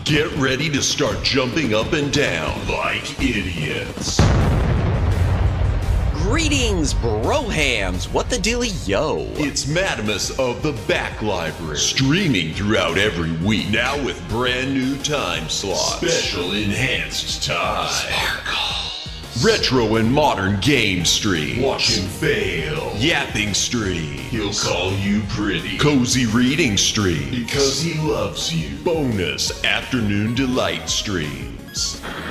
Get ready to start jumping up and down like idiots. Greetings, brohams! What the dealio? It's Madamus of the Back Library, streaming throughout every week, now with brand new time slots. Special enhanced time. Sparkle. Retro and modern game stream. Watch him fail. Yapping stream. He'll call you pretty. Cozy reading stream. Because he loves you. Bonus afternoon delight streams.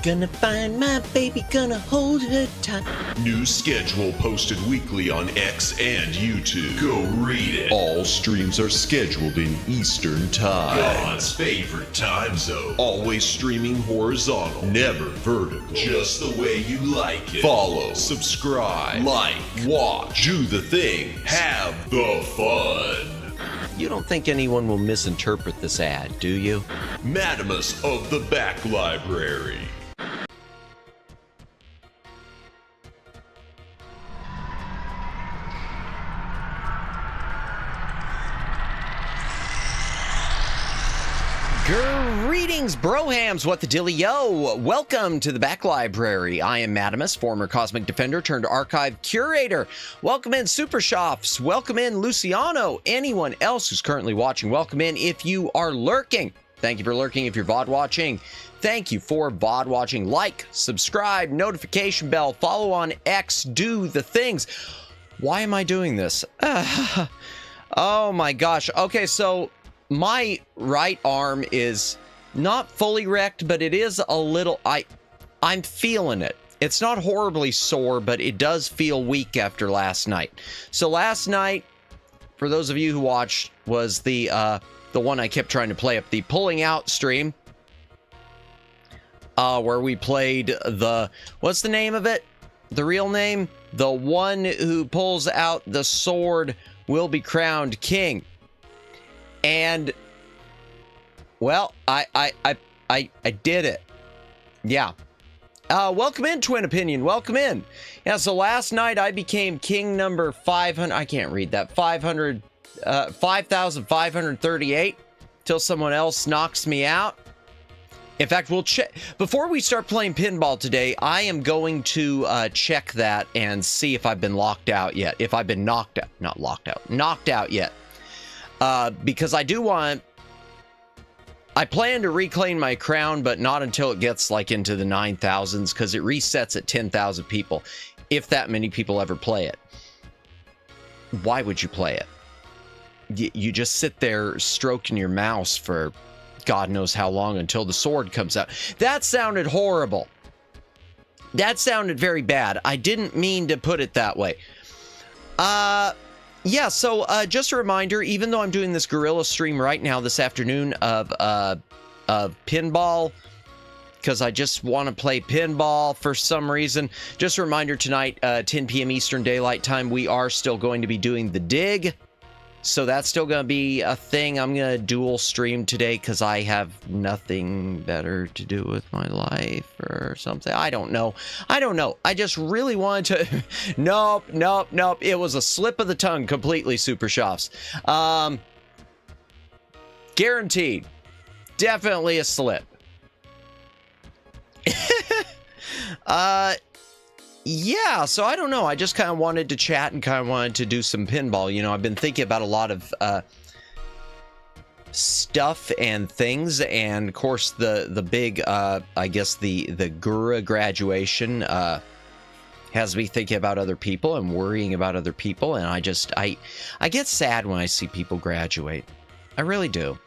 Gonna find my baby, gonna hold her tight. New schedule posted weekly on X and YouTube. Go read it. All streams are scheduled in Eastern Time. God's favorite time zone. Always streaming horizontal, never vertical. Just the way you like it. Follow, subscribe, like, watch, do the thing, have the fun. You don't think anyone will misinterpret this ad, do you? Madamus of the Back Library. Greetings, brohams! What the dealio? Welcome to the Back Library. I am Madamus, former Cosmic Defender turned archive curator. Welcome in, Super Shops. Welcome in, Luciano. Anyone else who's currently watching, welcome in if you are lurking. Thank you for lurking if you're VOD watching. Thank you for VOD watching. Like, subscribe, notification bell, follow on X, do the things. Why am I doing this? Oh my gosh. Okay, so my right arm is not fully wrecked, but it is a little, I'm feeling it. It's not horribly sore, but it does feel weak after last night. So last night, for those of you who watched, was the one I kept trying to play up, the pulling out stream, where we played what's the name of it? The real name? The one who pulls out the sword will be crowned king. And, well, I did it. Yeah. Welcome in, Twin Opinion. Welcome in. Yeah, so last night I became king number 500. I can't read that. 5,538 till someone else knocks me out. In fact, we'll check. Before we start playing pinball today, I am going to check that and see if I've been locked out yet. If I've been knocked out. Not locked out. Knocked out yet. Because I plan to reclaim my crown, but not until it gets like into the 9,000s, because it resets at 10,000 people, if that many people ever play it. Why would you play it? You just sit there stroking your mouse for God knows how long until the sword comes out. That sounded horrible. That sounded very bad. I didn't mean to put it that way. Yeah, so just a reminder, even though I'm doing this Guerrilla stream right now this afternoon of pinball, because I just want to play pinball for some reason, just a reminder tonight, 10 p.m. Eastern Daylight Time, we are still going to be doing the dig. So that's still going to be a thing. I'm going to dual stream today because I have nothing better to do with my life or something. I don't know. I just really wanted to... Nope. It was a slip of the tongue completely, Super Shops. Guaranteed. Definitely a slip. Yeah, so I don't know. I just kind of wanted to chat and kind of wanted to do some pinball. You know, I've been thinking about a lot of stuff and things, and of course the big, I guess the Guerrilla graduation has me thinking about other people and worrying about other people, and I get sad when I see people graduate. I really do.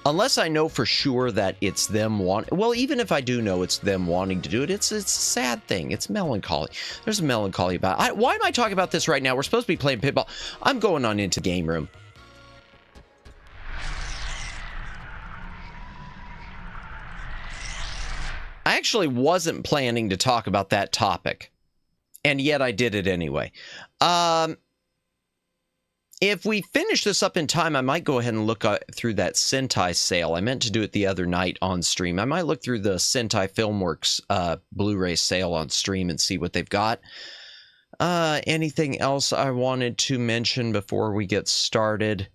Unless I know for sure that it's them well, even if I do know it's them wanting to do it, it's a sad thing. It's melancholy. There's a melancholy about it. Why am I talking about this right now? We're supposed to be playing pinball. I'm going on into the game room. I actually wasn't planning to talk about that topic, and yet I did it anyway. If we finish this up in time, I might go ahead and look through that Sentai sale. I meant to do it the other night on stream. I might look through the Sentai Filmworks Blu-ray sale on stream and see what they've got. Anything else I wanted to mention before we get started?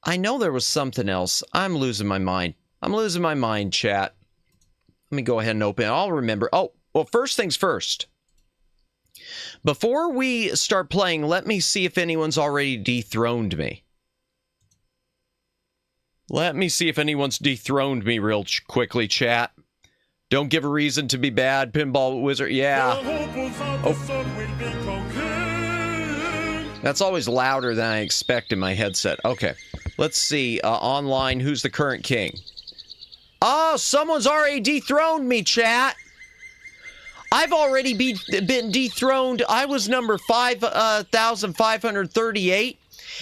I know there was something else. I'm losing my mind. I'm losing my mind, chat. Let me go ahead and open it. I'll remember. Oh, well, first things first. Before we start playing, let me see if anyone's already dethroned me. Let me see if anyone's dethroned me real quickly, chat. Don't give a reason to be bad, Pinball Wizard. Yeah. Oh. That's always louder than I expect in my headset. Okay. Let's see. Online, who's the current king? Oh, someone's already dethroned me, chat. I've already been dethroned. I was number 5,538,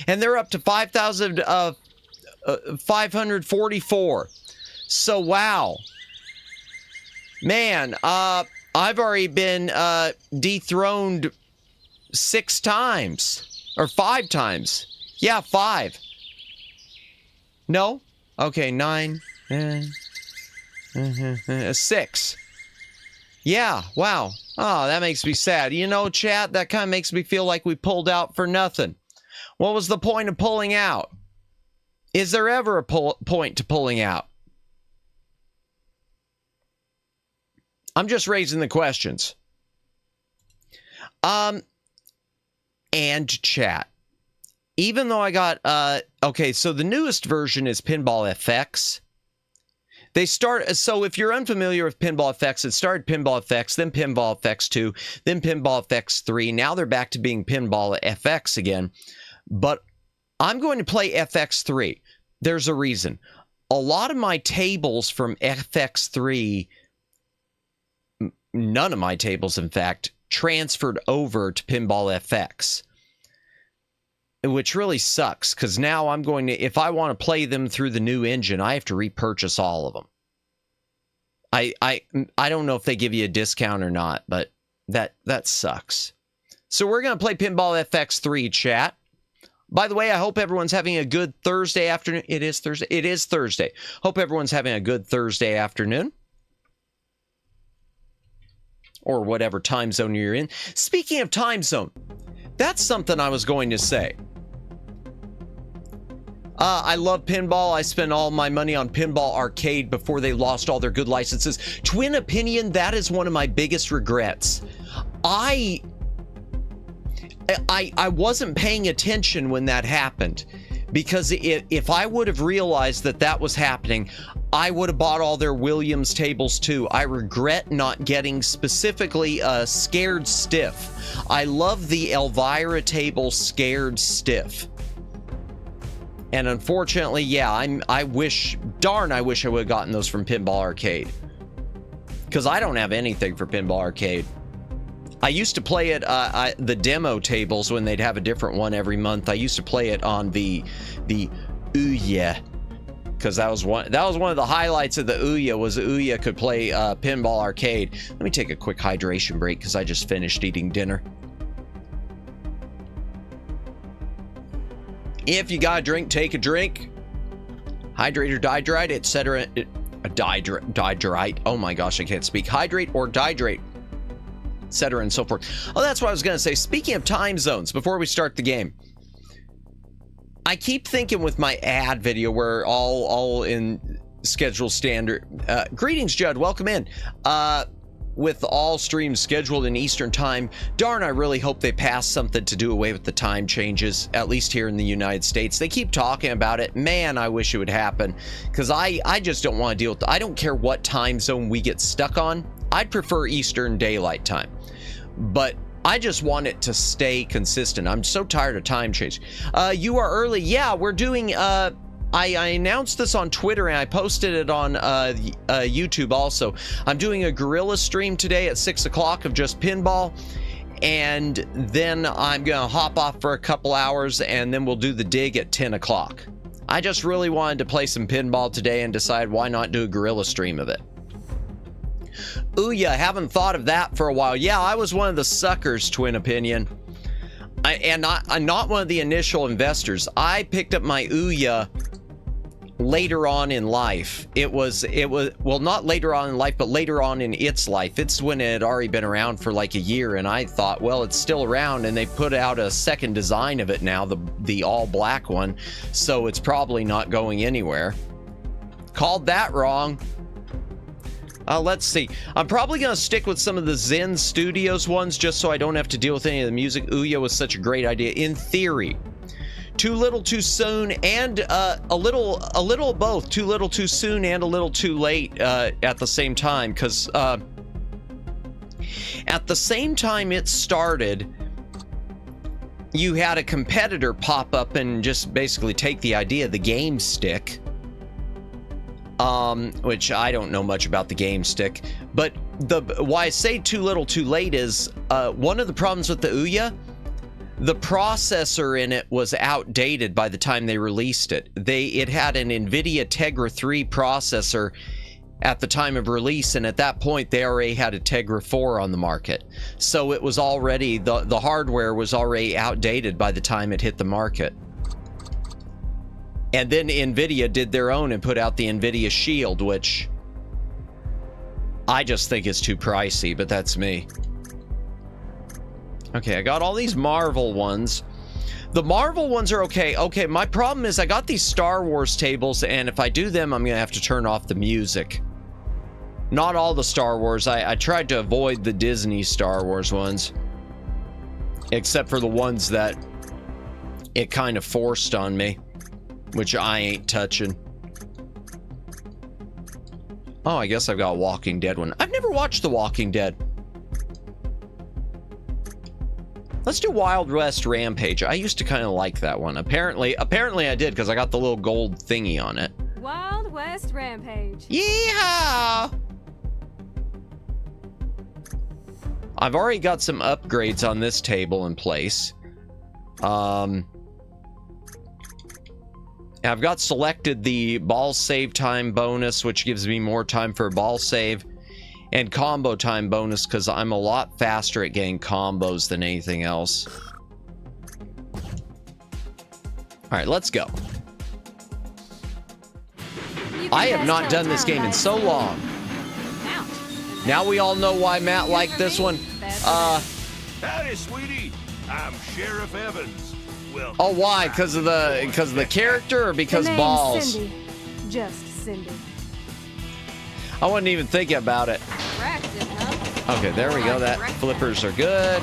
and they're up to 5,544. So, wow. Man, I've already been dethroned 6 times. Or 5 times. Yeah, 5. No? Okay, 9. 6. Yeah, wow. Oh, that makes me sad. You know, chat, that kind of makes me feel like we pulled out for nothing. What was the point of pulling out? Is there ever a point to pulling out? I'm just raising the questions. And chat. Even though I got, okay, so the newest version is Pinball FX. They start, so if you're unfamiliar with Pinball FX, it started Pinball FX, then Pinball FX 2, then Pinball FX 3. Now they're back to being Pinball FX again. But I'm going to play FX 3. There's a reason. A lot of my tables from FX 3, none of my tables, in fact, transferred over to Pinball FX. Which really sucks, because now I'm going to, if I want to play them through the new engine, I have to repurchase all of them. I don't know if they give you a discount or not, but that sucks. So we're going to play Pinball FX 3, chat. By the way, I hope everyone's having a good Thursday afternoon. It is Thursday. It is Thursday. Hope everyone's having a good Thursday afternoon. Or whatever time zone you're in. Speaking of time zone, that's something I was going to say. I love pinball. I spent all my money on Pinball Arcade before they lost all their good licenses. Twin opinion, that is one of my biggest regrets. I wasn't paying attention when that happened, because if I would have realized that that was happening, I would have bought all their Williams tables too. I regret not getting specifically Scared Stiff. I love the Elvira table Scared Stiff. And unfortunately, yeah, I wish I would have gotten those from Pinball Arcade. Because I don't have anything for Pinball Arcade. I used to play it, the demo tables when they'd have a different one every month. I used to play it on the Ouya. Because that was one of the highlights of the Ouya, was Ouya could play Pinball Arcade. Let me take a quick hydration break because I just finished eating dinner. If you got a drink, take a drink. Hydrate or dihydrate, etc. Dihydrate. Oh my gosh, I can't speak. Hydrate or dihydrate, etc. and so forth. Oh, that's what I was going to say. Speaking of time zones, before we start the game, I keep thinking with my ad video where all in schedule standard. Greetings, Judd. Welcome in. With all streams scheduled in Eastern time, darn, I really hope they pass something to do away with the time changes, at least here in the United States. They keep talking about it. Man, I wish it would happen, because I just don't want to deal with it. I don't care what time zone we get stuck on. I'd prefer Eastern Daylight Time, but I just want it to stay consistent. I'm so tired of time change. You are early. Yeah, we're doing... I announced this on Twitter and I posted it on YouTube also. I'm doing a Guerrilla stream today at 6 o'clock of just pinball. And then I'm going to hop off for a couple hours and then we'll do the dig at 10 o'clock. I just really wanted to play some pinball today and decide why not do a Guerrilla stream of it. Ouya, haven't thought of that for a while. Yeah, I was one of the suckers, Twin Opinion. I'm not one of the initial investors. I picked up my Ouya later on in life. It was well, not later on in life, but later on in its life. It's when it had already been around for like a year, and I thought, well, it's still around, and they put out a second design of it now, the all black one, so it's probably not going anywhere. Called that wrong. Let's see. I'm probably going to stick with some of the Zen Studios ones just so I don't have to deal with any of the music. Ouya was such a great idea in theory. Too little too soon, and a little of both. Too little too soon and a little too late at the same time, because at the same time it started, you had a competitor pop up and just basically take the idea of the game stick, which I don't know much about the game stick, but why I say too little too late is one of the problems with the Ouya. The processor in it was outdated by the time they released it. It had an NVIDIA Tegra 3 processor at the time of release, and at that point they already had a Tegra 4 on the market. So it was already, the hardware was already outdated by the time it hit the market. And then NVIDIA did their own and put out the NVIDIA Shield, which I just think is too pricey, but that's me. Okay, I got all these Marvel ones. The Marvel ones are okay. Okay, my problem is I got these Star Wars tables, and if I do them, I'm going to have to turn off the music. Not all the Star Wars. I tried to avoid the Disney Star Wars ones. Except for the ones that it kind of forced on me, which I ain't touching. Oh, I guess I've got a Walking Dead one. I've never watched The Walking Dead. Let's do Wild West Rampage. I used to kind of like that one. Apparently I did, because I got the little gold thingy on it. Wild West Rampage. Yeehaw! I've already got some upgrades on this table in place. I've got selected the ball save time bonus, which gives me more time for a ball save, and combo time bonus, because I'm a lot faster at getting combos than anything else. Alright, let's go. I have not done this game in so long. Now we all know why Matt liked this one. Howdy, sweetie. I'm Sheriff Evans. Well, oh, why? Because of the character, or because the name's balls? Cindy. Just Cindy. I wasn't even thinking about it. Cracked it, huh? Okay, there we go. That flippers are good.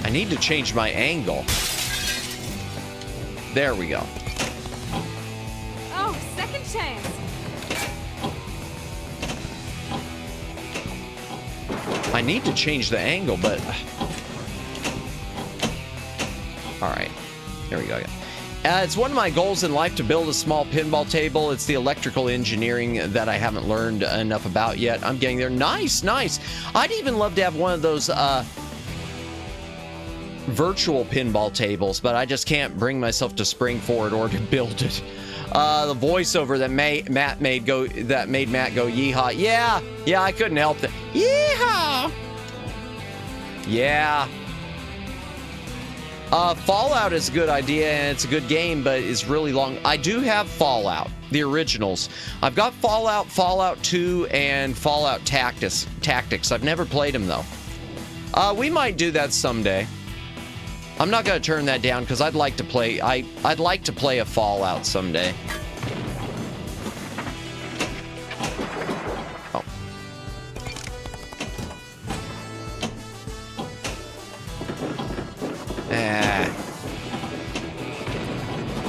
I need to change my angle. There we go. Oh, second chance. I need to change the angle, but... Alright. Here we go. It's one of my goals in life to build a small pinball table. It's the electrical engineering that I haven't learned enough about yet. I'm getting there. Nice, nice. I'd even love to have one of those virtual pinball tables, but I just can't bring myself to spring for it or to build it. The voiceover that Matt made Matt go yeehaw. Yeah, I couldn't help it. Yeehaw. Yeah. Fallout is a good idea, and it's a good game, but it's really long. I do have Fallout, the originals. I've got Fallout, Fallout 2, and Fallout Tactics. I've never played them, though. We might do that someday. I'm not going to turn that down, because I'd like to play... I'd like to play a Fallout someday. Oh.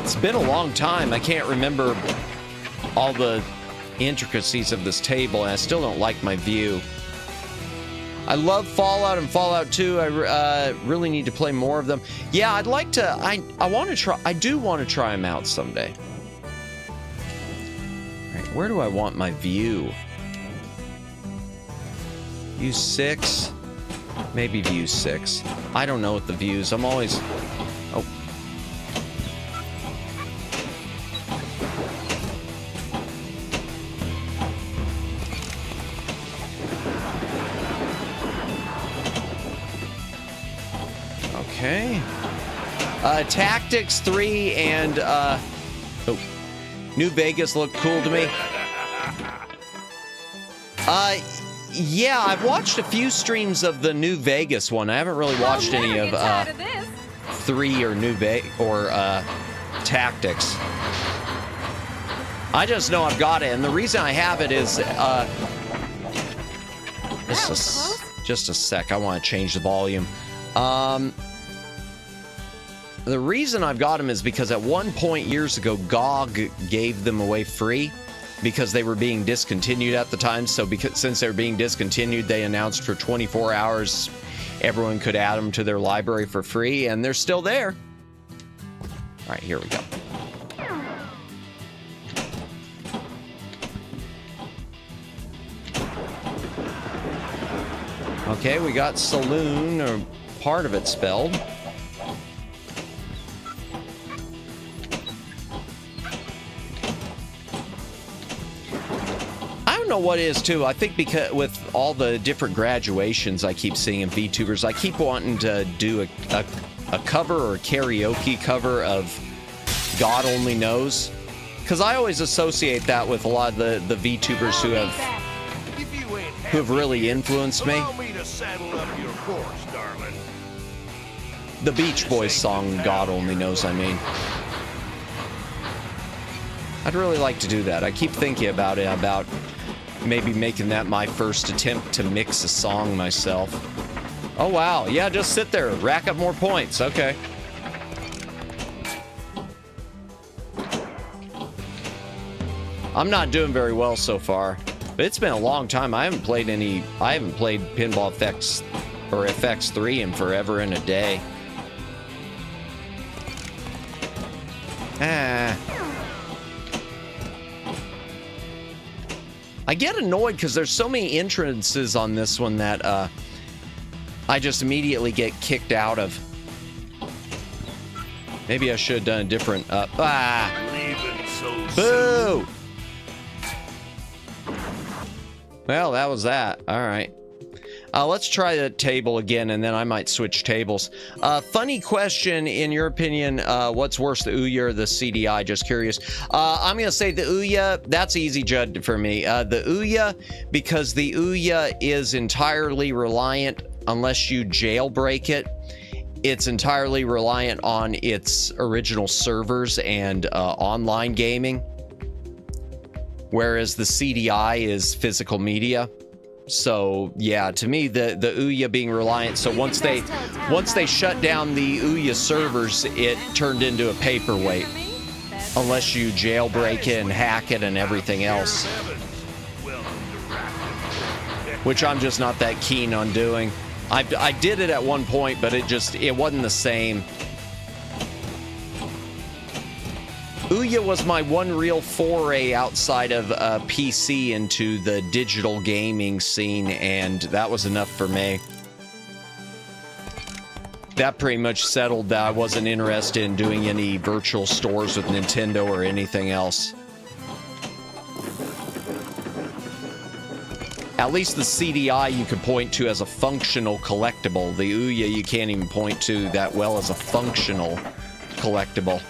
It's been a long time. I can't remember all the intricacies of this table, and I still don't like my view. I love Fallout and Fallout 2. I really need to play more of them. Yeah, I'd like to... I want to try... I do want to try them out someday. All right, where do I want my view? View 6? Maybe view 6. I don't know what the views... I'm always... Oh. Okay. Tactics 3 and New Vegas looked cool to me. Yeah, I've watched a few streams of the New Vegas one. I haven't really watched any of 3 or New Vegas or Tactics. I just know I've got it, and the reason I have it is just a sec. I want to change the volume. The reason I've got them is because at one point years ago, GOG gave them away free because they were being discontinued at the time. So since they're being discontinued, they announced for 24 hours everyone could add them to their library for free, and they're still there. All right, here we go. Okay, we got saloon, or part of it spelled. I don't know what it is, too. I think because with all the different graduations I keep seeing in VTubers, I keep wanting to do a cover or a karaoke cover of God Only Knows. Because I always associate that with a lot of the VTubers who have really influenced me. The Beach Boys song, God Only Knows, I mean. I'd really like to do that. I keep thinking about it, about maybe making that my first attempt to mix a song myself. Oh, wow. Yeah, just sit there. Rack up more points. Okay. I'm not doing very well so far. But it's been a long time. I haven't played Pinball FX or FX3 in forever and a day. I get annoyed because there's so many entrances on this one that I just immediately get kicked out of. Maybe I should have done a different Boo! Well, that was that. All right. Let's try the table again, and then I might switch tables. Funny question, in your opinion, what's worse, the Ouya or the CDI? Just curious. I'm going to say the Ouya. That's easy judge for me. The Ouya, because the Ouya is entirely reliant, unless you jailbreak it, it's entirely reliant on its original servers and online gaming. Whereas the CDI is physical media. So yeah, to me, the Ouya being reliant. So once they shut down the Ouya servers, it turned into a paperweight, unless you jailbreak it and hack it and everything else, which I'm just not that keen on doing. I did it at one point, but it wasn't the same. Ouya was my one real foray outside of PC into the digital gaming scene, and that was enough for me. That pretty much settled that I wasn't interested in doing any virtual stores with Nintendo or anything else. At least the CDI you could point to as a functional collectible. The Ouya you can't even point to that well as a functional collectible.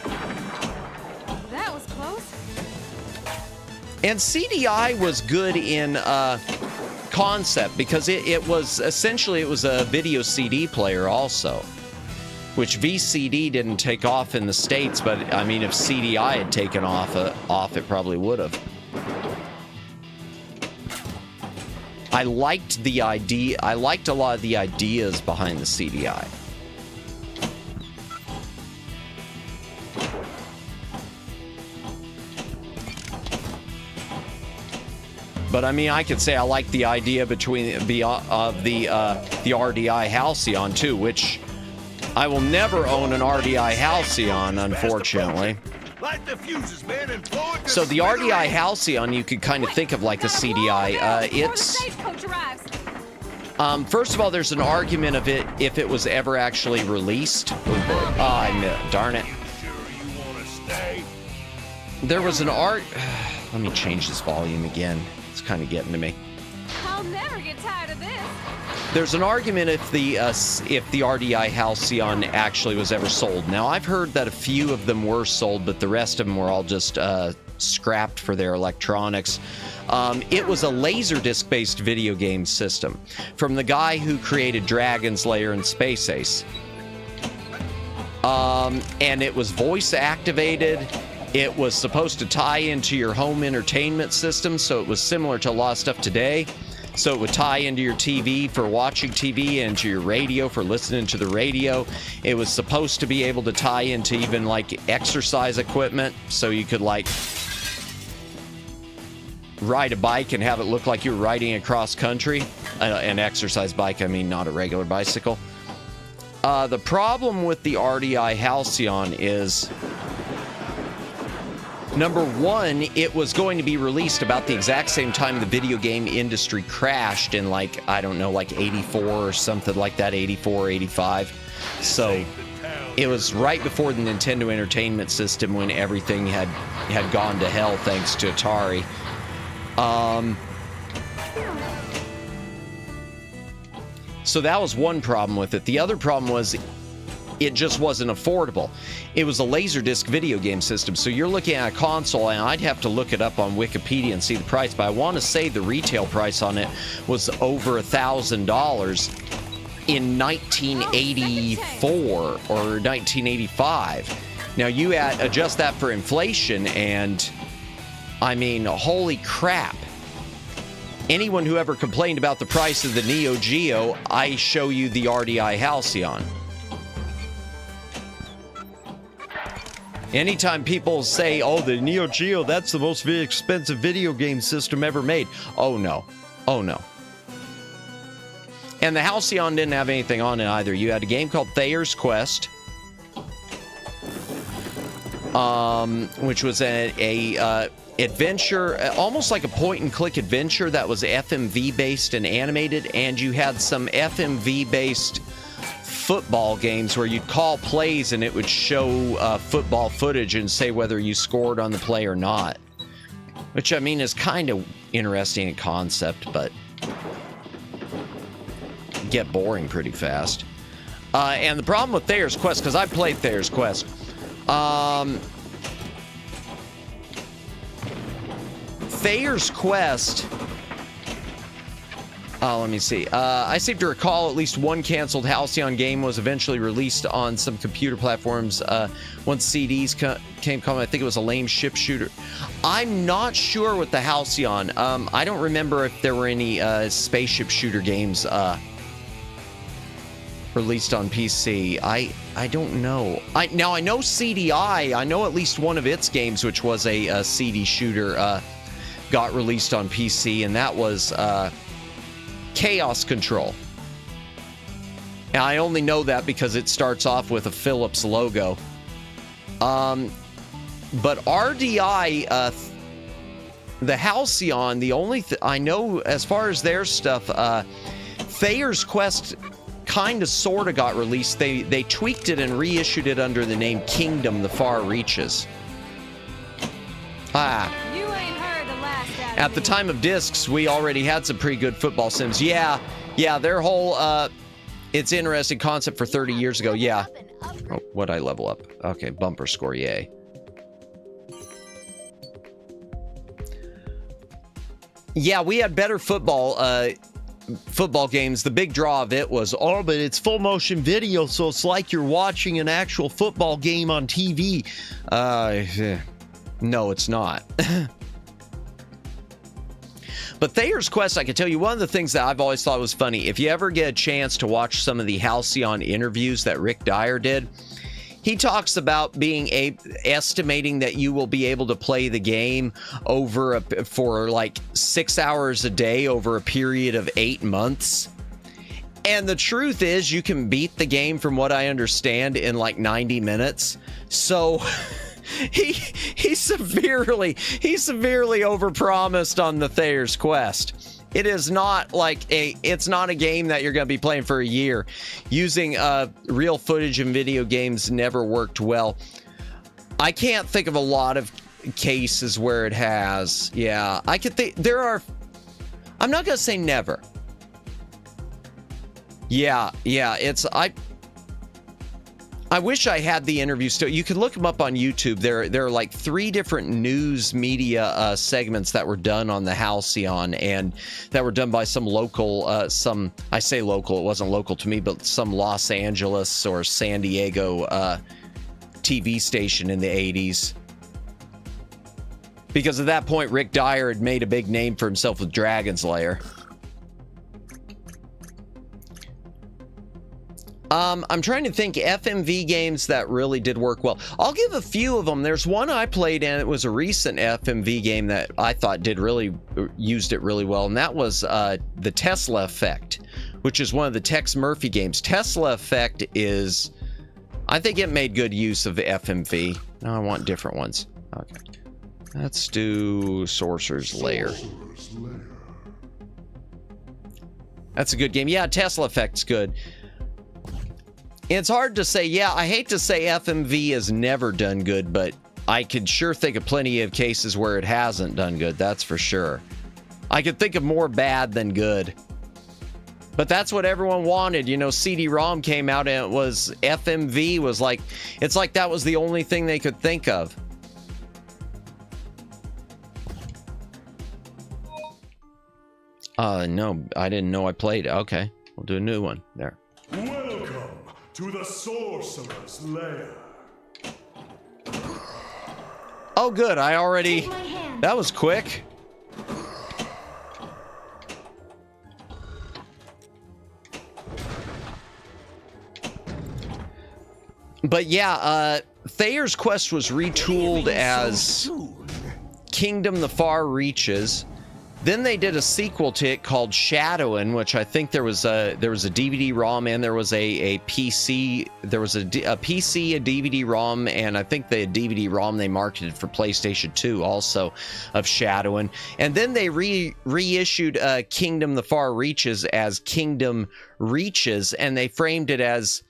And CDI was good in concept because it was essentially a video CD player also, which VCD didn't take off in the States, but I mean, if CDI had taken off, it probably would have. I liked the idea. I liked a lot of the ideas behind the CDI. But I mean, I could say I like the idea between the RDI Halcyon too, which I will never own an RDI Halcyon, unfortunately. So the RDI Halcyon, you could kind of think of like a CDI. First of all, there's an argument of it if it was ever actually released. Darn it. There was an let me change this volume again. It's kind of getting to me. I'll never get tired of this. There's an argument if the RDI Halcyon actually was ever sold. Now, I've heard that a few of them were sold, but the rest of them were all just scrapped for their electronics. It was a Laserdisc-based video game system from the guy who created Dragon's Lair and Space Ace. And it was voice-activated. It was supposed to tie into your home entertainment system, so it was similar to a lot of stuff today. So it would tie into your TV for watching TV and to your radio for listening to the radio. It was supposed to be able to tie into even like exercise equipment, so you could like ride a bike and have it look like you were riding across country. An exercise bike, I mean, not a regular bicycle. The problem with the RDI Halcyon is, number one, it was going to be released about the exact same time the video game industry crashed in, like, I don't know, like 84 or something like that, 84, 85. So it was right before the Nintendo Entertainment System when everything had gone to hell thanks to Atari. So that was one problem with it. The other problem was it just wasn't affordable. It was a Laserdisc video game system, so you're looking at a console, and I'd have to look it up on Wikipedia and see the price, but I want to say the retail price on it was over $1,000 in 1984 or 1985. Now you adjust that for inflation, and I mean, holy crap. Anyone who ever complained about the price of the Neo Geo, I show you the RDI Halcyon. Anytime people say, oh, the Neo Geo, that's the most expensive video game system ever made. Oh, no. Oh, no. And the Halcyon didn't have anything on it either. You had a game called Thayer's Quest, which was a adventure, almost like a point-and-click adventure that was FMV-based and animated, and you had some FMV-based football games where you'd call plays and it would show football footage and say whether you scored on the play or not. Which, I mean, is kind of interesting in concept, but get boring pretty fast. And the problem with Thayer's Quest, because I played Thayer's Quest, Thayer's Quest, let me see. I seem to recall at least one canceled Halcyon game was eventually released on some computer platforms once CDs came. I think it was a lame ship shooter. I'm not sure with the Halcyon. I don't remember if there were any spaceship shooter games released on PC. I don't know. Now I know CDI. I know at least one of its games, which was a CD shooter, got released on PC, and that was Chaos Control. And I only know that because it starts off with a Philips logo. But RDI, the Halcyon, the only I know as far as their stuff, Thayer's Quest kind of sort of got released. They tweaked it and reissued it under the name Kingdom: The Far Reaches. You ain't heard the last out of At the me. time of discs, we already had some pretty good football sims. Yeah, their whole, it's interesting concept for 30 years ago. Yeah. Oh, what'd I level up? Okay, bumper score, yay. Yeah, we had better football games. The big draw of it was, oh, but it's full motion video, so it's like you're watching an actual football game on TV. No, it's not. But Thayer's Quest, I can tell you, one of the things that I've always thought was funny, if you ever get a chance to watch some of the Halcyon interviews that Rick Dyer did, he talks about estimating that you will be able to play the game for like 6 hours a day over a period of 8 months. And the truth is, you can beat the game, from what I understand, in like 90 minutes. So he severely overpromised on the Thayer's Quest. It is not like it's not a game that you're going to be playing for a year. Using real footage in video games never worked well. I can't think of a lot of cases where it has. Yeah, I could think there are. I'm not going to say never. Yeah, it's I wish I had the interview still. You can look them up on YouTube. There are like 3 different news media segments that were done on the Halcyon, and that were done by some local, I say local, it wasn't local to me, but some Los Angeles or San Diego TV station in the 80s. Because at that point, Rick Dyer had made a big name for himself with Dragon's Lair. I'm trying to think FMV games that really did work well. I'll give a few of them. There's one I played, and it was a recent FMV game that I thought used it really well, and that was the Tesla Effect, which is one of the Tex Murphy games. Tesla Effect is, I think it made good use of the FMV. No, I want different ones. Okay. Let's do Sorcerer's Lair. That's a good game. Yeah, Tesla Effect's good. It's hard to say. Yeah, I hate to say FMV has never done good, but I could sure think of plenty of cases where it hasn't done good. That's for sure. I could think of more bad than good. But that's what everyone wanted. You know, CD-ROM came out and it was FMV was like, it's like that was the only thing they could think of. No, I didn't know I played. Okay, we'll do a new one there. Welcome to the Sorcerer's Lair. Oh, good. I already... That was quick. But yeah, Thayer's Quest was retooled as Kingdom the Far Reaches. Then they did a sequel to it called Shadowin', which I think there was a DVD-ROM and there was a PC. There was a PC, a DVD-ROM, and I think the DVD-ROM they marketed for PlayStation 2 also of Shadowin'. And then they reissued Kingdom the Far Reaches as Kingdom Reaches, and they framed it as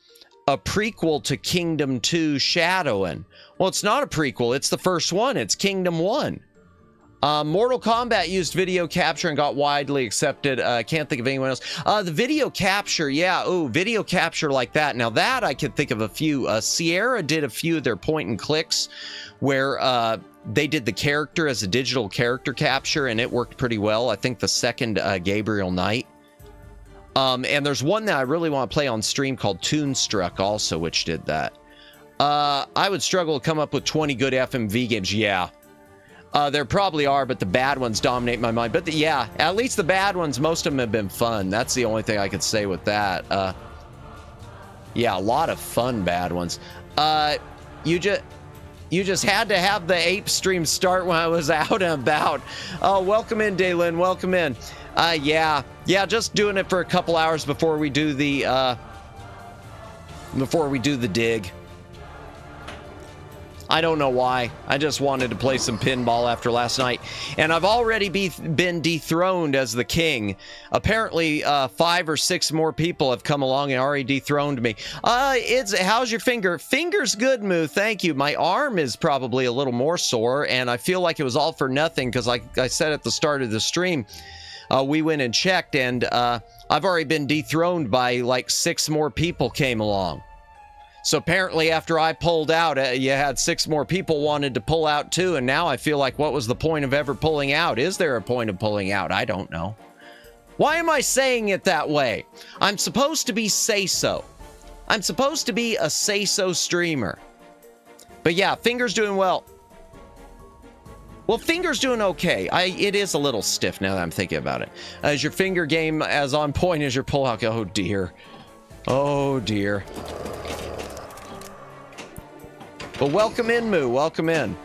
a prequel to Kingdom 2 Shadowin'. Well, it's not a prequel. It's the first one. It's Kingdom 1. Mortal Kombat used video capture and got widely accepted. I can't think of anyone else. The video capture, yeah. Ooh, video capture like that. Now that I could think of a few. Sierra did a few of their point and clicks where they did the character as a digital character capture, and it worked pretty well. I think the second Gabriel Knight. And there's one that I really want to play on stream called Toonstruck also, which did that. I would struggle to come up with 20 good FMV games. Yeah. There probably are, but the bad ones dominate my mind. But yeah, at least the bad ones, most of them have been fun. That's the only thing I could say with that. Yeah, a lot of fun bad ones. You just had to have the ape stream start when I was out and about. Welcome in, Daylin. Welcome in. Yeah, just doing it for a couple hours before we do the dig. I don't know why. I just wanted to play some pinball after last night. And I've already been dethroned as the king. Apparently, 5 or 6 more people have come along and already dethroned me. How's your finger? Finger's good, Moo. Thank you. My arm is probably a little more sore, and I feel like it was all for nothing because, like I said at the start of the stream, we went and checked, and I've already been dethroned by like 6 more people came along. So apparently after I pulled out, you had 6 more people wanted to pull out too, and now I feel like what was the point of ever pulling out? Is there a point of pulling out? I don't know. Why am I saying it that way? I'm supposed to be say-so. I'm supposed to be a say-so streamer. But yeah, Finger's doing well. Well, Finger's doing okay. It is a little stiff now that I'm thinking about it. Is your finger game as on point as your pull-out? Oh dear. Oh dear. Well, welcome in, Moo. Welcome in.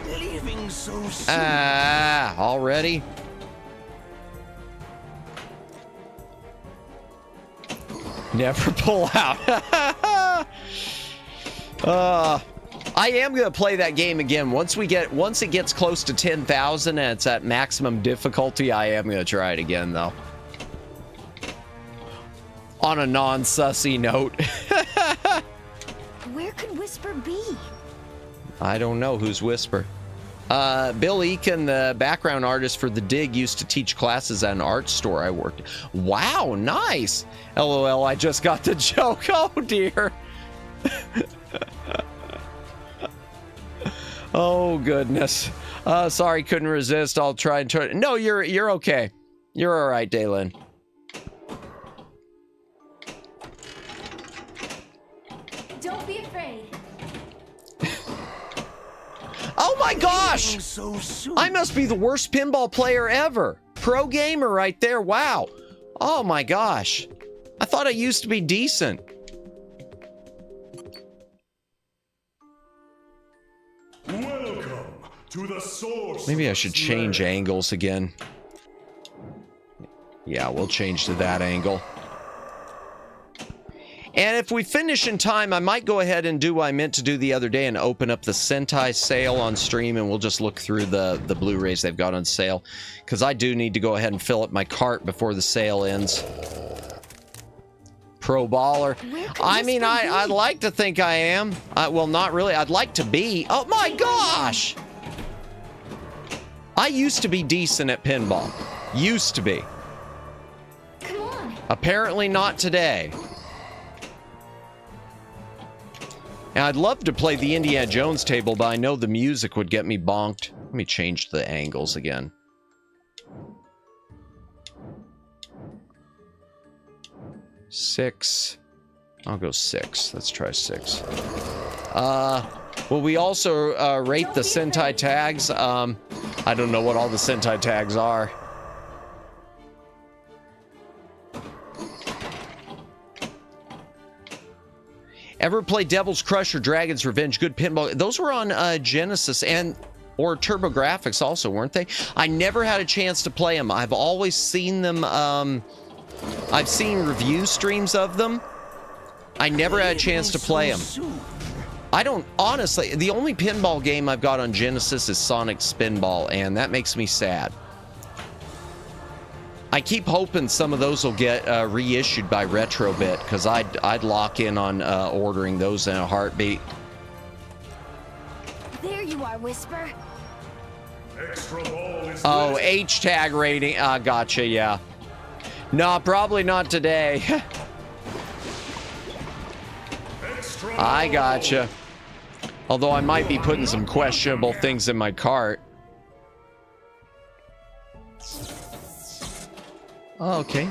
Leaving so soon. Already? Never pull out. I am gonna play that game again once it gets close to 10,000 and it's at maximum difficulty. I am gonna try it again though. On a non-sussy note. Where could Whisper be? I don't know. Who's Whisper? Bill Eakin, the background artist for The Dig, used to teach classes at an art store I worked at. Wow, nice. LOL, I just got the joke. Oh, dear. Oh, goodness. Sorry, couldn't resist. I'll try and turn. No, you're okay. You're all right, Daylin. Don't be afraid. Oh my gosh! So soon. I must be the worst pinball player ever. Pro gamer right there. Wow. Oh my gosh. I thought I used to be decent. Welcome to the source. Maybe I should change lair. angles again. Yeah, we'll change to that angle. And if we finish in time, I might go ahead and do what I meant to do the other day and open up the Sentai sale on stream, and we'll just look through the Blu-rays they've got on sale. Because I do need to go ahead and fill up my cart before the sale ends. Pro baller. I mean, I'd like to think I am. Well, not really. I'd like to be. Oh my gosh! I used to be decent at pinball. Used to be. Come on. Apparently not today. And I'd love to play the Indiana Jones table, but I know the music would get me bonked. Let me change the angles again. Six. I'll go 6. Let's try 6. Will we also rate the Sentai tags? I don't know what all the Sentai tags are. Ever play Devil's Crush or Dragon's Revenge? Good pinball. Those were on Genesis or TurboGrafx also, weren't they? I never had a chance to play them. I've always seen them. I've seen review streams of them. I never had a chance to play them. I don't, honestly, the only pinball game I've got on Genesis is Sonic Spinball, and that makes me sad. I keep hoping some of those will get reissued by Retrobit, because I'd lock in on ordering those in a heartbeat. There you are, Whisper. Extra ball is Oh, lit. H-tag rating. Gotcha, yeah. No, probably not today. Extra I ball. gotcha. Although I might be putting some questionable things in my cart. Okay.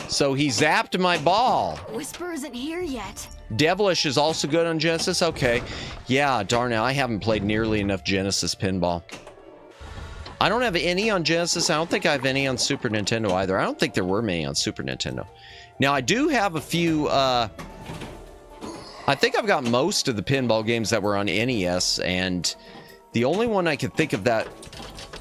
So he zapped my ball. Whisper isn't here yet. Devilish is also good on Genesis? Okay. Yeah, darn it. I haven't played nearly enough Genesis pinball. I don't have any on Genesis. I don't think I have any on Super Nintendo either. I don't think there were many on Super Nintendo. Now, I do have a few... I think I've got most of the pinball games that were on NES, and the only one I could think of that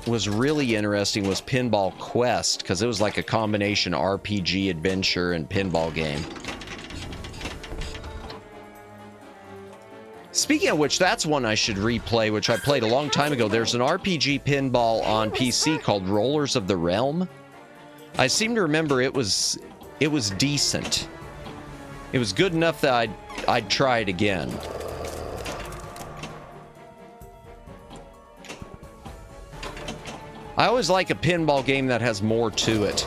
was really interesting was Pinball Quest, because it was like a combination RPG, adventure, and pinball game. Speaking of which, that's one I should replay, which I played a long time ago. There's an RPG pinball on PC called Rollers of the Realm. I seem to remember it was decent. It was good enough that I'd try it again. I always like a pinball game that has more to it.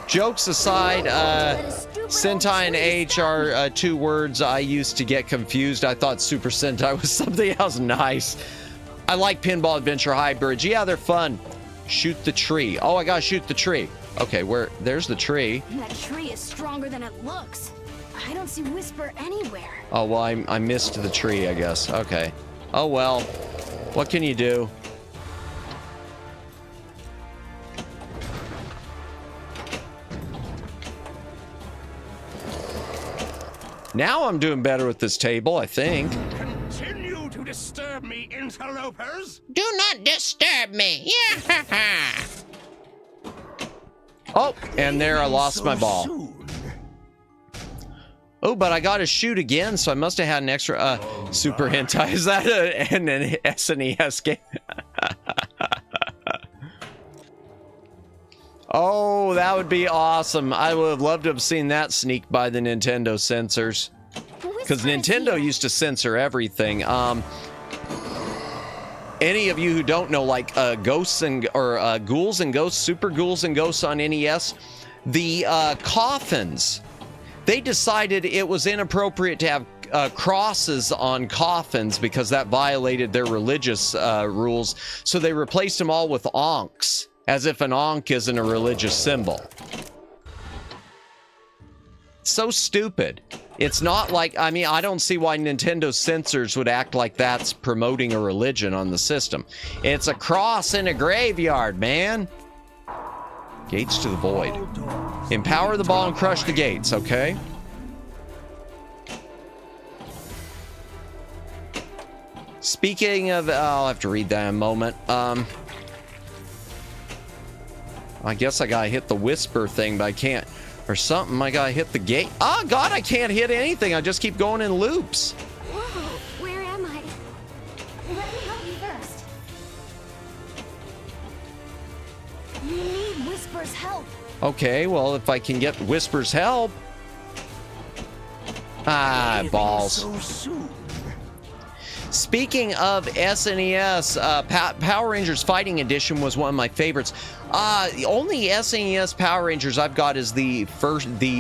Jokes aside, Sentai and H are 2 words I used to get confused. I thought Super Sentai was something else. Nice. I like pinball adventure hybrids. Yeah, they're fun. Shoot the tree. Oh, I gotta shoot the tree. Okay, there's the tree. That tree is stronger than it looks. I don't see Whisper anywhere. Oh, well, I missed the tree, I guess. Okay. Oh, well. What can you do? Now I'm doing better with this table, I think. Continue to disturb me, interlopers. Do not disturb me. Yeah. Oh, and there I lost my ball. Soon. Oh, but I got to shoot again, so I must have had an extra Super Hentai. Is that an SNES game? Oh, that would be awesome. I would have loved to have seen that sneak by the Nintendo censors. Because Nintendo used to censor everything. any of you who don't know, like Ghosts and or Ghouls and Ghosts, Super Ghouls and Ghosts on NES, the coffins, they decided it was inappropriate to have crosses on coffins because that violated their religious rules. So they replaced them all with onks, as if an onk isn't a religious symbol. So stupid. It's not like, I mean, I don't see why Nintendo censors would act like that's promoting a religion on the system. It's a cross in a graveyard, man. Gates to the void. Empower the ball and crush the gates, okay? Speaking of, I'll have to read that in a moment. I guess I gotta hit the whisper thing, but I can't. Or something, I gotta hit the gate. Oh God, I can't hit anything. I just keep going in loops. Whoa, where am I? Let me help you first. You need Whisper's help. Okay, well, if I can get Whisper's help. Ah, balls. So soon. Speaking of SNES, Power Rangers Fighting Edition was one of my favorites. The only SNES Power Rangers I've got is the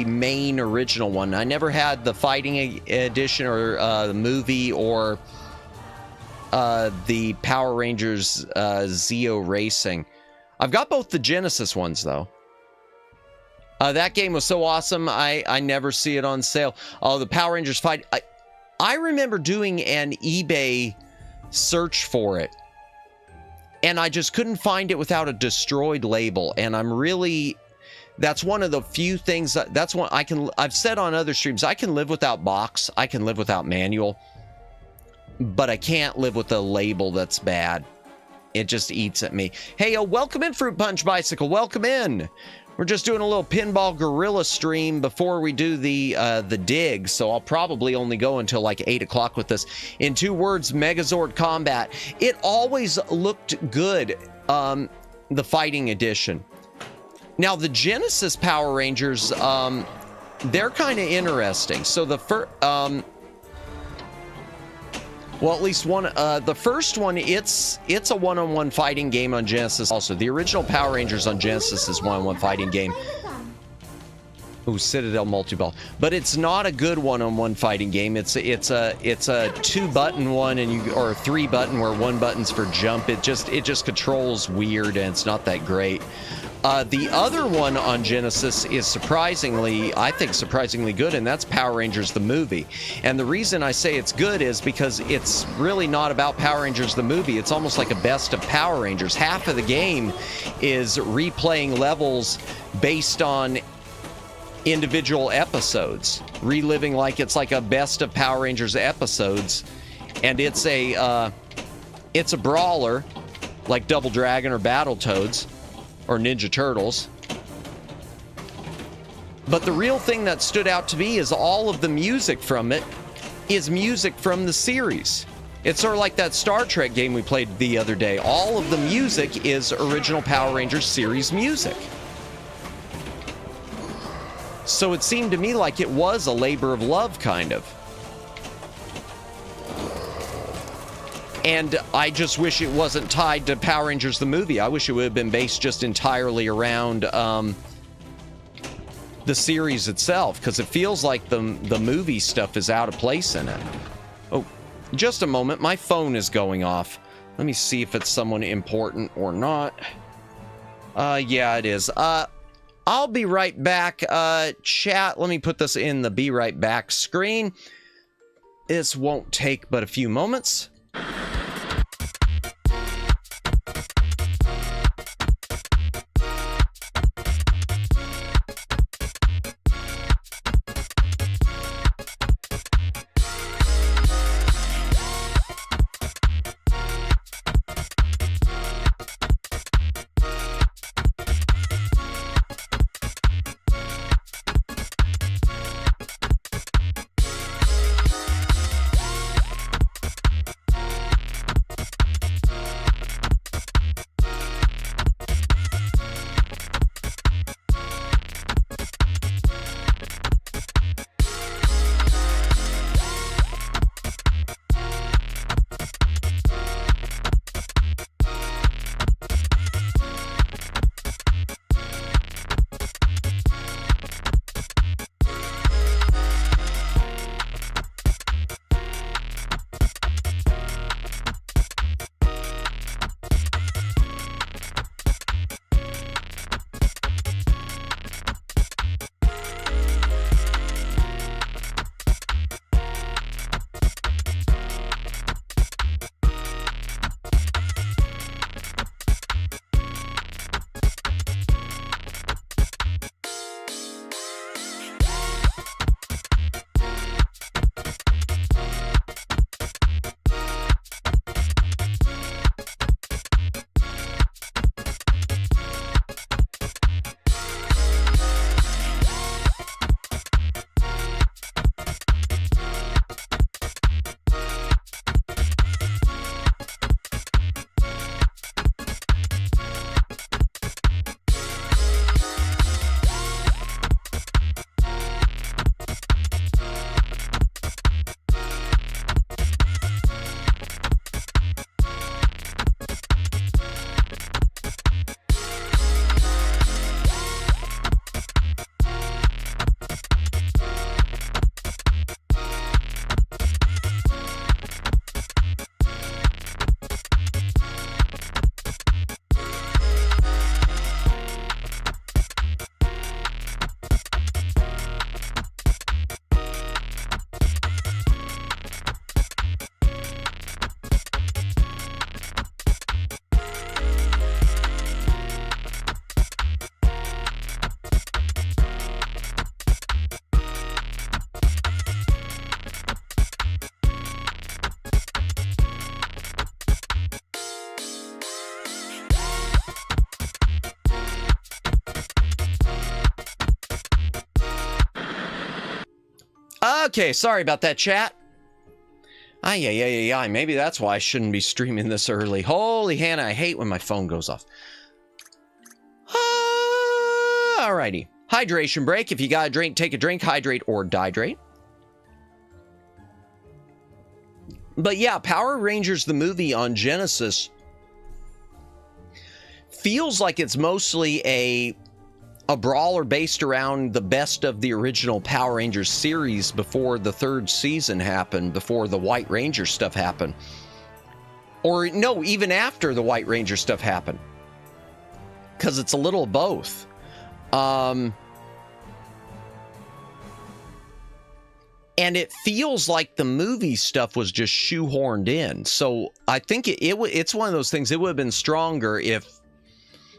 main original one. I never had the Fighting Edition or the movie or the Power Rangers Zeo Racing. I've got both the Genesis ones, though. That game was so awesome, I never see it on sale. Oh, the Power Rangers Fight... I remember doing an eBay search for it, and I just couldn't find it without a destroyed label. And I'm really, that's one of the few things that's one I've said on other streams, I can live without box, I can live without manual, but I can't live with a label that's bad. It just eats at me. Hey, welcome in, Fruit Punch Bicycle. Welcome in. We're just doing a little Pinball Guerrilla stream before we do the dig, so I'll probably only go until like 8 o'clock with this. In 2 words, Megazord Combat. It always looked good, the Fighting Edition. Now, the Genesis Power Rangers, they're kind of interesting. So the first... well, at least one, the first one, it's a one-on-one fighting game on Genesis. Also, the original Power Rangers on Genesis is one-on-one fighting game. Ooh, Citadel Multiball. But it's not a good one-on-one fighting game. It's a 2-button one or a 3-button where 1 button's for jump. It just controls weird and it's not that great. The other one on Genesis is surprisingly good, and that's Power Rangers the movie. And the reason I say it's good is because it's really not about Power Rangers the movie. It's almost like a best of Power Rangers. Half of the game is replaying levels based on individual episodes, reliving like it's like a best of Power Rangers episodes. And it's a brawler like Double Dragon or Battletoads or Ninja Turtles. But the real thing that stood out to me is all of the music from it is music from the series. It's sort of like that Star Trek game we played the other day. All of the music is original Power Rangers series music. So it seemed to me like it was a labor of love, kind of. And I just wish it wasn't tied to Power Rangers the movie. I wish it would have been based just entirely around the series itself, because it feels like the movie stuff is out of place in it. Oh, just a moment. My phone is going off. Let me see if it's someone important or not. Yeah, it is. I'll be right back. Chat, let me put this in the be right back screen. This won't take but a few moments. Okay, sorry about that, chat. Ay. Maybe that's why I shouldn't be streaming this early. Holy Hannah, I hate when my phone goes off. Alrighty. Hydration break. If you got a drink, take a drink, hydrate or dehydrate. But yeah, Power Rangers the movie on Genesis feels like it's mostly a brawler based around the best of the original Power Rangers series before the third season happened, before the White Ranger stuff happened. Or no, even after the White Ranger stuff happened. Because it's a little of both. And it feels like the movie stuff was just shoehorned in. So I think it's one of those things, it would have been stronger if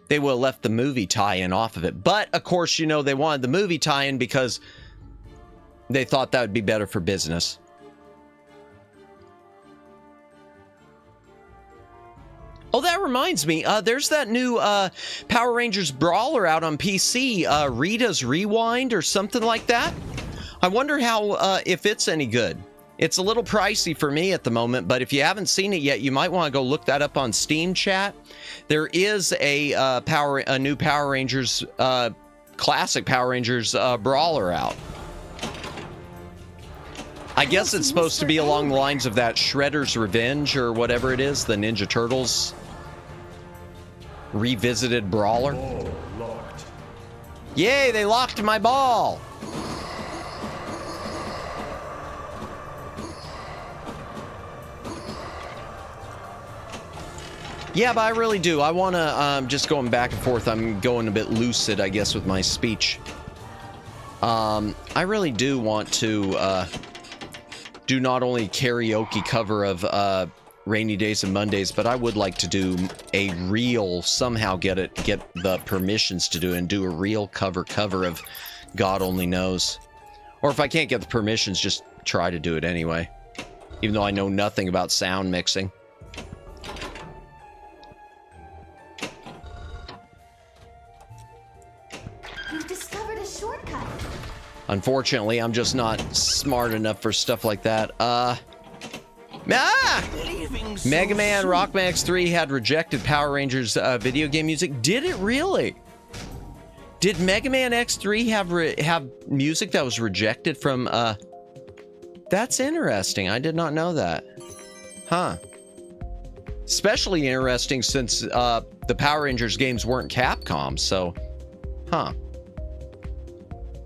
they would have left the movie tie-in off of it. But, of course, you know, they wanted the movie tie-in because they thought that would be better for business. Oh, that reminds me. There's that new Power Rangers Brawler out on PC, Rita's Rewind or something like that. I wonder how if it's any good. It's a little pricey for me at the moment, but if you haven't seen it yet, you might want to go look that up on Steam, chat. There is a new Power Rangers, classic Power Rangers Brawler out. I guess it's supposed to be along the lines of that Shredder's Revenge or whatever it is, the Ninja Turtles revisited Brawler. Ball locked. Yay, they locked my ball! Yeah, but I really do. I want to, just going back and forth, I'm going a bit lucid, I guess, with my speech. I really do want to do not only karaoke cover of Rainy Days and Mondays, but I would like to do a real, somehow get the permissions to do it and do a real cover of God Only Knows. Or if I can't get the permissions, just try to do it anyway. Even though I know nothing about sound mixing. You've discovered a shortcut. Unfortunately, I'm just not smart enough for stuff like that. Mega Man Rockman X3 had rejected Power Rangers video game music. Did it really? Did Mega Man X3 have music that was rejected from That's interesting. I did not know that. Huh. Especially interesting since the Power Rangers games weren't Capcom, so huh.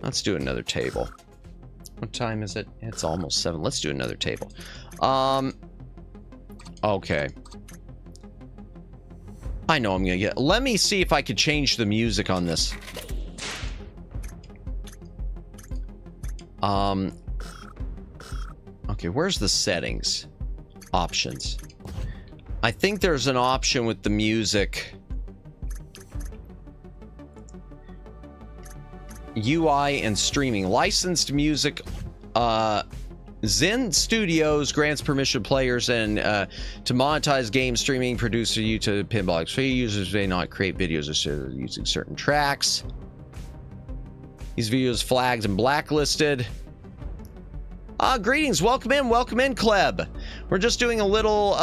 Let's do another table. What time is it? It's almost 7. Let's do another table. Okay. I know I'm gonna get... Let me see if I could change the music on this. Okay, where's the settings? Options. I think there's an option with the music. UI and streaming. Licensed music. Zen Studios grants permission to players and to monetize game streaming, producer YouTube, Pinball XP users may not create videos using certain tracks. These videos flagged and blacklisted. Greetings, welcome in, Kleb. We're just doing a little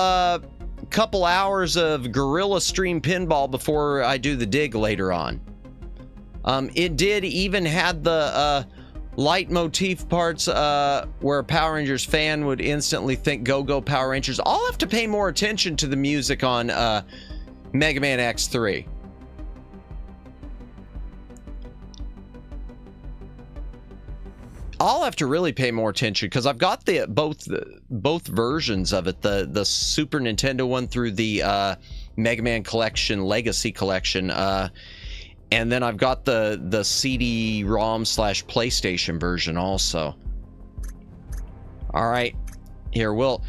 couple hours of Guerrilla stream Pinball before I do the dig later on. It did even had the leitmotif parts where a Power Rangers fan would instantly think Go Power Rangers. I'll have to pay more attention to the music on Mega Man X3. I'll have to really pay more attention because I've got the both versions of it, the Super Nintendo one through the Mega Man Collection, Legacy Collection, and then I've got the CD-ROM / PlayStation version also. All right, here we'll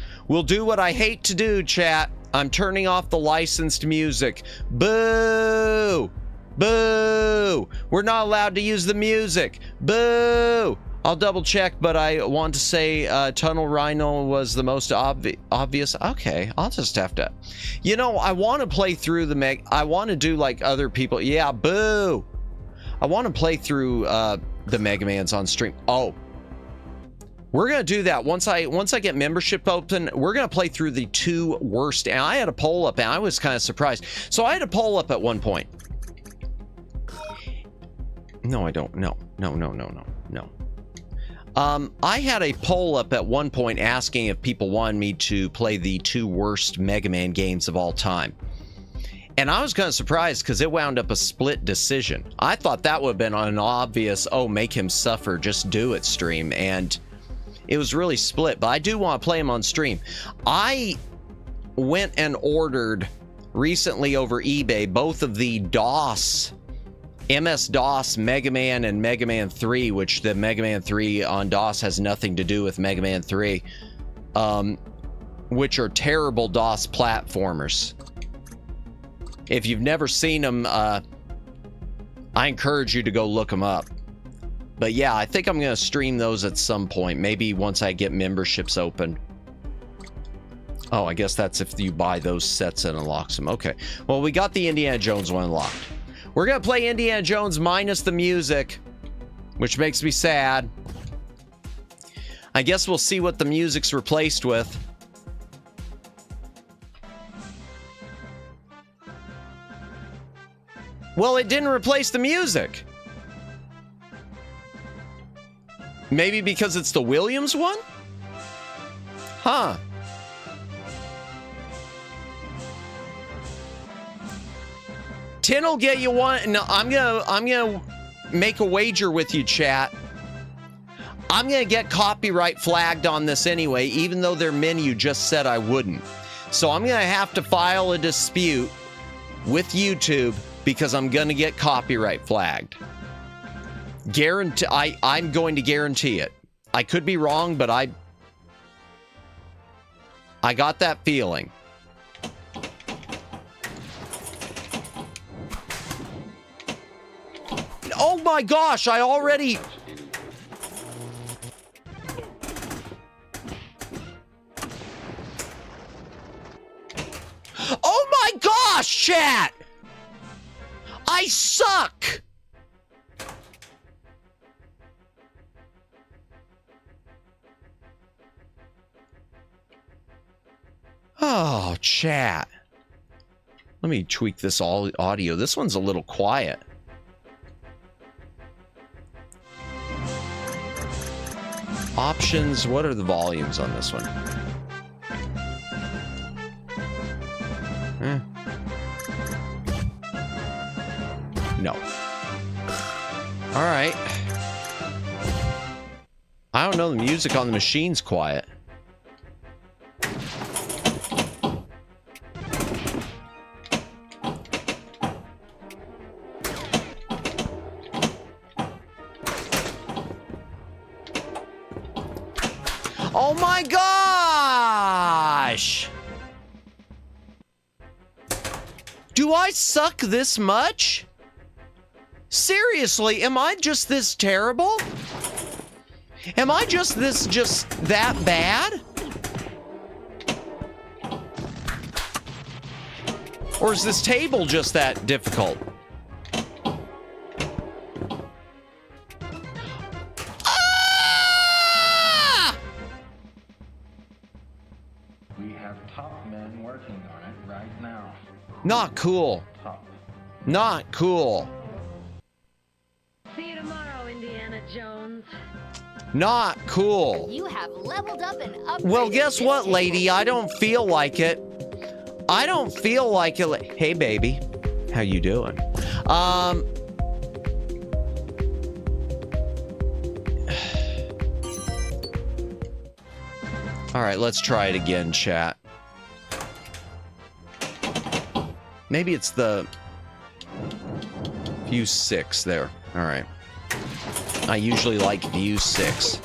do what I hate to do, chat. I'm turning off the licensed music. Boo! Boo! We're not allowed to use the music. Boo! I'll double check, but I want to say Tunnel Rhino was the most obvious. Okay, I'll just have to. You know, I want to play through the I want to do like other people. Yeah, boo! I want to play through the Mega Mans on stream. Oh, We're gonna do that once I get membership open. We're gonna play through the 2 worst. And I had a poll up, and I was kind of surprised. So I had a poll up at one point. No, I don't. No. I had a poll up at one point asking if people wanted me to play the 2 worst Mega Man games of all time. And I was kind of surprised because it wound up a split decision. I thought that would have been an obvious, oh, make him suffer, just do it stream. And it was really split, but I do want to play him on stream. I went and ordered recently over eBay both of the MS-DOS Mega Man and Mega Man 3, which the Mega Man 3 on DOS has nothing to do with Mega Man 3, which are terrible DOS platformers. If you've never seen them, I encourage you to go look them up. But yeah, I think I'm going to stream those at some point, maybe once I get memberships open. Oh, I guess that's if you buy those sets and unlocks them. Okay, well, we got the Indiana Jones one unlocked. We're going to play Indiana Jones minus the music, which makes me sad. I guess we'll see what the music's replaced with. Well, it didn't replace the music. Maybe because it's the Williams one? Huh. Tin will get you one. No, I'm gonna make a wager with you, chat. I'm gonna get copyright flagged on this anyway, even though their menu just said I wouldn't. So I'm gonna have to file a dispute with YouTube because I'm gonna get copyright flagged. Guarantee. I'm going to guarantee it. I could be wrong, but I got that feeling. Oh my gosh, I already... Oh my gosh, chat! I suck! Oh, chat. Let me tweak this audio. This one's a little quiet. Options, what are the volumes on this one? No. All right. I don't know, the music on the machine's quiet. Oh my gosh! Do I suck this much? Seriously, am I just this terrible? Am I just that bad? Or is this table just that difficult? Not cool. Not cool. See you tomorrow, Indiana Jones. Not cool. You have leveled up and upgraded. Well, guess what, lady? I don't feel like it. I don't feel like it. Hey, baby. How you doing? All right, let's try it again, chat. Maybe it's the view 6 there. All right. I usually like view 6.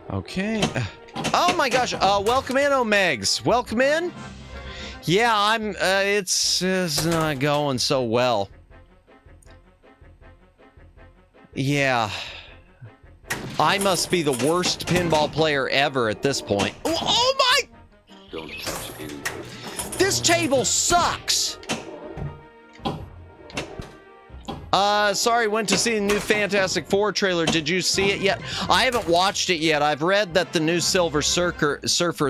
Okay. Oh my gosh. Welcome in, Omegs. Welcome in. Yeah, it's not going so well. Yeah. I must be the worst pinball player ever at this point. Oh my! Don't touch This table sucks. Sorry, went to see the new Fantastic Four trailer. Did you see it yet? I haven't watched it yet. I've read that the new Silver Surfer,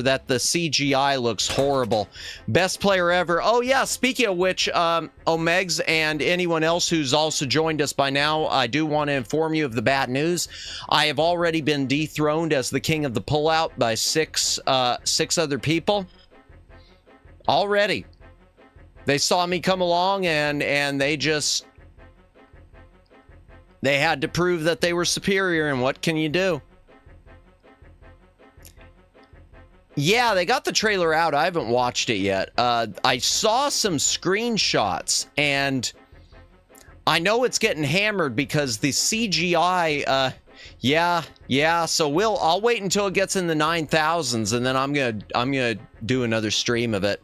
that the CGI looks horrible. Best player ever. Oh yeah, speaking of which, Omegs and anyone else who's also joined us by now, I do want to inform you of the bad news. I have already been dethroned as the king of the pullout by six other people. Already. They saw me come along and they had to prove that they were superior, and what can you do? Yeah, they got the trailer out. I haven't watched it yet. I saw some screenshots, and I know it's getting hammered because the CGI, yeah. So I'll wait until it gets in the 9,000s, and then I'm gonna do another stream of it.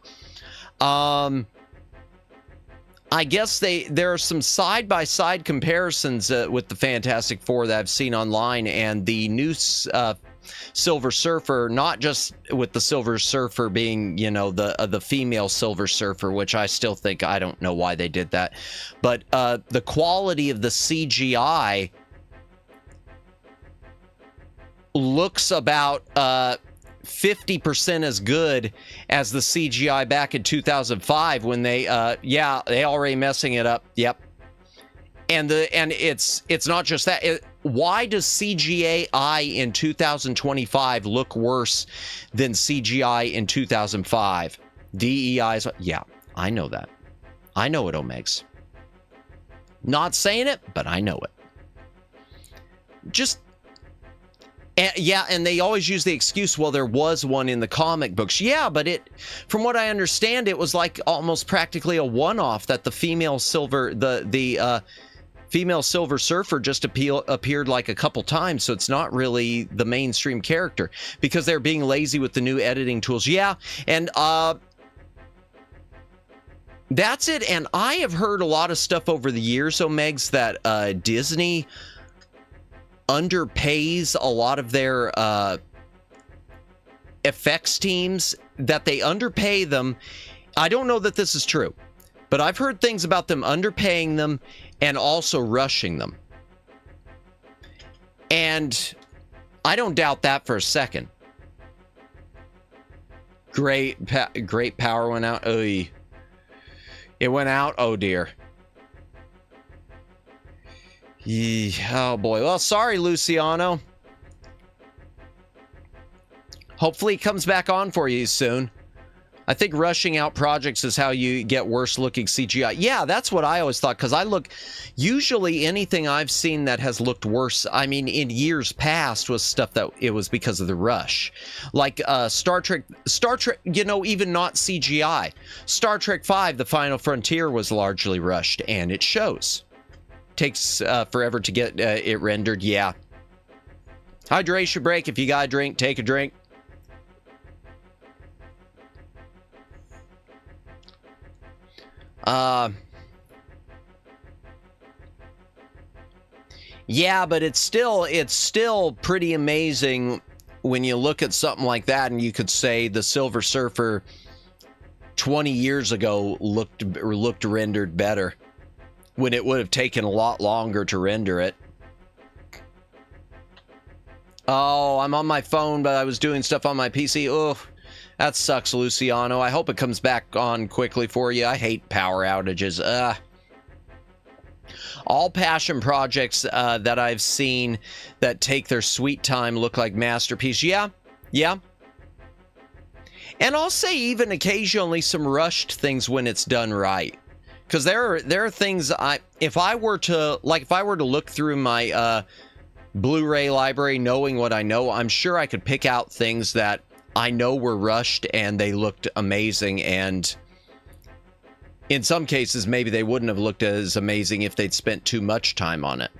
I guess there are some side-by-side comparisons with the Fantastic Four that I've seen online, and the new Silver Surfer, not just with the Silver Surfer being, you know, the female Silver Surfer, which I still think, I don't know why they did that, but the quality of the CGI looks about 50% as good as the CGI back in 2005 when they already messing it up. Yep. And it's not just that. Why does CGI in 2025 look worse than CGI in 2005? DEI yeah, I know that. I know it, Omegs. Not saying it, but I know it. Just and they always use the excuse, well, there was one in the comic books. Yeah, but from what I understand, it was like almost practically a one-off that the female Silver, the female Silver Surfer just appeared like a couple times, so it's not really the mainstream character because they're being lazy with the new editing tools. Yeah, and that's it. And I have heard a lot of stuff over the years, Omegs, that Disney underpays a lot of their effects teams, that they underpay them. I don't know that this is true, but I've heard things about them underpaying them and also rushing them. And I don't doubt that for a second. Great power went out. Oy. It went out. Oh dear. Oh boy. Well, sorry, Luciano. Hopefully he comes back on for you soon. I think rushing out projects is how you get worse looking CGI. Yeah, that's what I always thought, because usually anything I've seen that has looked worse, I mean, in years past, was stuff that it was because of the rush. Like Star Trek, you know, even not CGI. Star Trek V, The Final Frontier, was largely rushed, and it shows. Takes forever to get it rendered. Yeah. Hydration break. If you got a drink, take a drink. Yeah, but it's still pretty amazing when you look at something like that, and you could say the Silver Surfer 20 years ago looked rendered better, when it would have taken a lot longer to render it. Oh, I'm on my phone, but I was doing stuff on my PC. Oh, that sucks, Luciano. I hope it comes back on quickly for you. I hate power outages. All passion projects that I've seen that take their sweet time look like masterpieces. Yeah. And I'll say even occasionally some rushed things when it's done right. Because there are things if I were to look through my Blu-ray library, knowing what I know, I'm sure I could pick out things that I know were rushed and they looked amazing. And in some cases, maybe they wouldn't have looked as amazing if they'd spent too much time on it.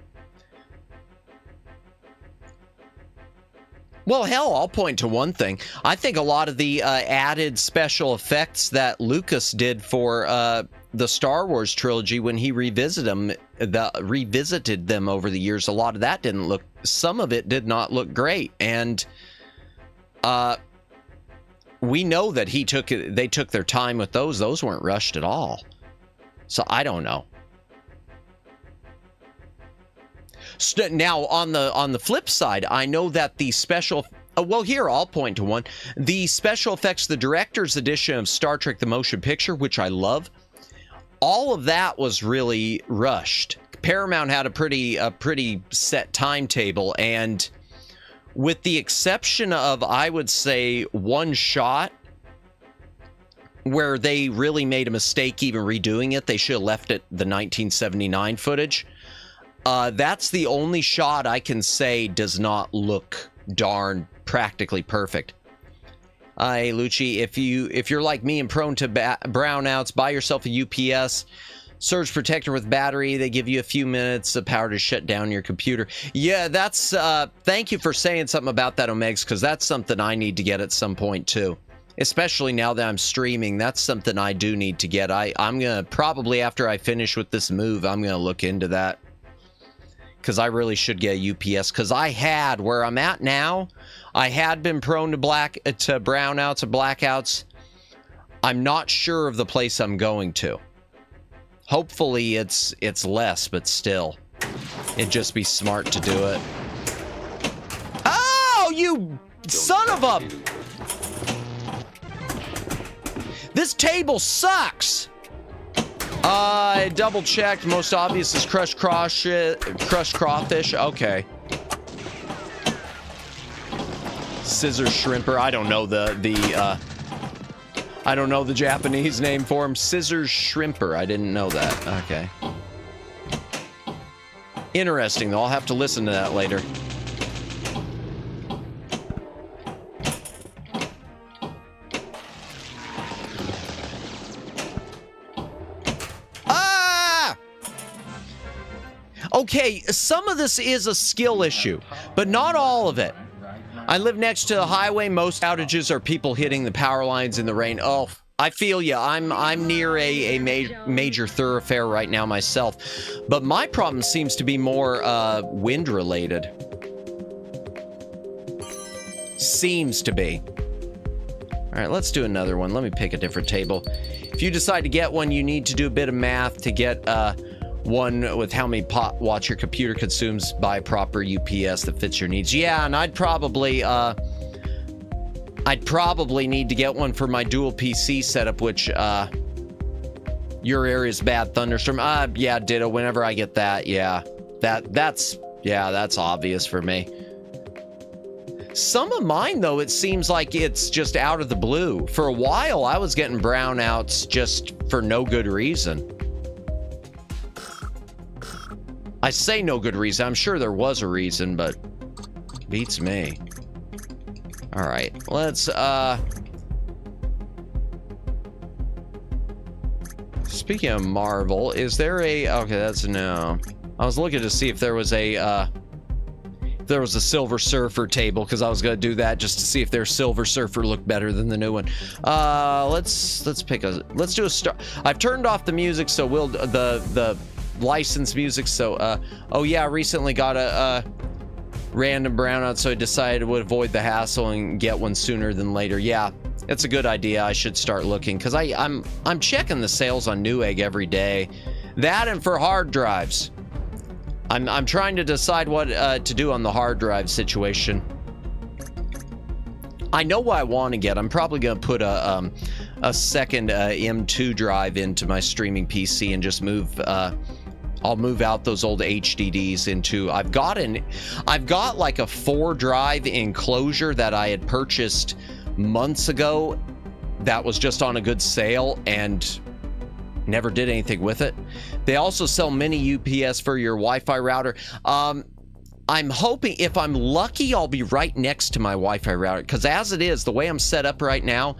Well, hell, I'll point to one thing. I think a lot of the added special effects that Lucas did for the Star Wars trilogy, when he revisited them over the years, a lot of that didn't look, some of it did not look great. And we know that they took their time with those. Those weren't rushed at all. So I don't know. Now on the flip side, I know that the special, well, here I'll point to one. The special effects, the director's edition of Star Trek: The Motion Picture, which I love, all of that was really rushed. Paramount had a pretty set timetable, and with the exception of, I would say, one shot where they really made a mistake even redoing it. They should have left it the 1979 footage. That's the only shot I can say does not look darn practically perfect. Hey, Lucci, if you're like me and prone to brownouts, buy yourself a UPS surge protector with battery. They give you a few minutes of power to shut down your computer. Yeah, that's thank you for saying something about that, Omegs, because that's something I need to get at some point too. Especially now that I'm streaming, that's something I do need to get. I'm gonna probably, after I finish with this move, I'm gonna look into that, because I really should get a UPS. Because I had, where I'm at now, I had been prone to brownouts and blackouts. I'm not sure of the place I'm going to. Hopefully it's less, but still, it'd just be smart to do it. Oh, you son of a! This table sucks. I double checked. Most obvious is crushed crawfish. Okay. Scissor shrimper. I don't know I don't know the Japanese name for him. Scissor shrimper. I didn't know that. Okay. Interesting, though. I'll have to listen to that later. Okay, some of this is a skill issue, but not all of it. I live next to the highway. Most outages are people hitting the power lines in the rain. Oh, I feel you. I'm near a major thoroughfare right now myself, but my problem seems to be more wind related. Seems to be. All right, let's do another one. Let me pick a different table. If you decide to get one, you need to do a bit of math to get one with how many watts your computer consumes by proper UPS that fits your needs. Yeah, and I'd probably need to get one for my dual PC setup, which your area's bad thunderstorm. Yeah, ditto. Whenever I get that, yeah, that's obvious for me. Some of mine, though, it seems like it's just out of the blue. For a while, I was getting brownouts just for no good reason. I say no good reason. I'm sure there was a reason, but beats me. All right, let's speaking of Marvel, is there a okay, that's no. I was looking to see if there was a Silver Surfer table, because I was gonna do that just to see if their Silver Surfer looked better than the new one. Let's do a star. I've turned off the music, so we'll the licensed music. So oh yeah, I recently got a random brownout, so I decided I would avoid the hassle and get one sooner than later. Yeah, it's a good idea. I should start looking, because I'm checking the sales on Newegg every day. That and for hard drives. I'm trying to decide what to do on the hard drive situation. I know what I want to get. I'm probably going to put a second M2 drive into my streaming PC and just move. I'll move out those old HDDs into. I've got like a 4-drive enclosure that I had purchased months ago. That was just on a good sale and never did anything with it. They also sell mini UPS for your Wi-Fi router. I'm hoping, if I'm lucky, I'll be right next to my Wi-Fi router, because as it is, the way I'm set up right now,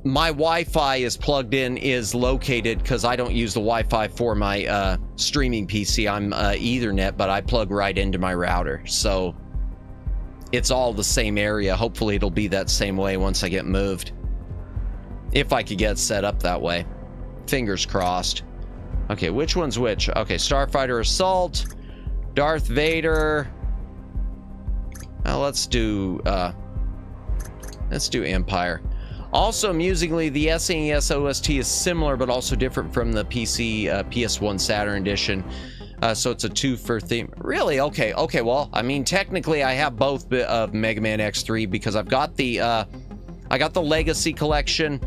my Wi-Fi is plugged in, is located, because I don't use the Wi-Fi for my streaming PC. I'm Ethernet, but I plug right into my router. So it's all the same area. Hopefully it'll be that same way once I get moved. If I could get set up that way. Fingers crossed. Okay, which one's which? Okay, Starfighter Assault, Darth Vader. Let's do Let's do Empire. Also, amusingly, the SNES OST is similar, but also different from the PC PS1 Saturn edition. So it's a 2 for theme. Really? Okay. Okay. Well, I mean, technically, I have both of Mega Man X3 because I've got the I got the Legacy collection.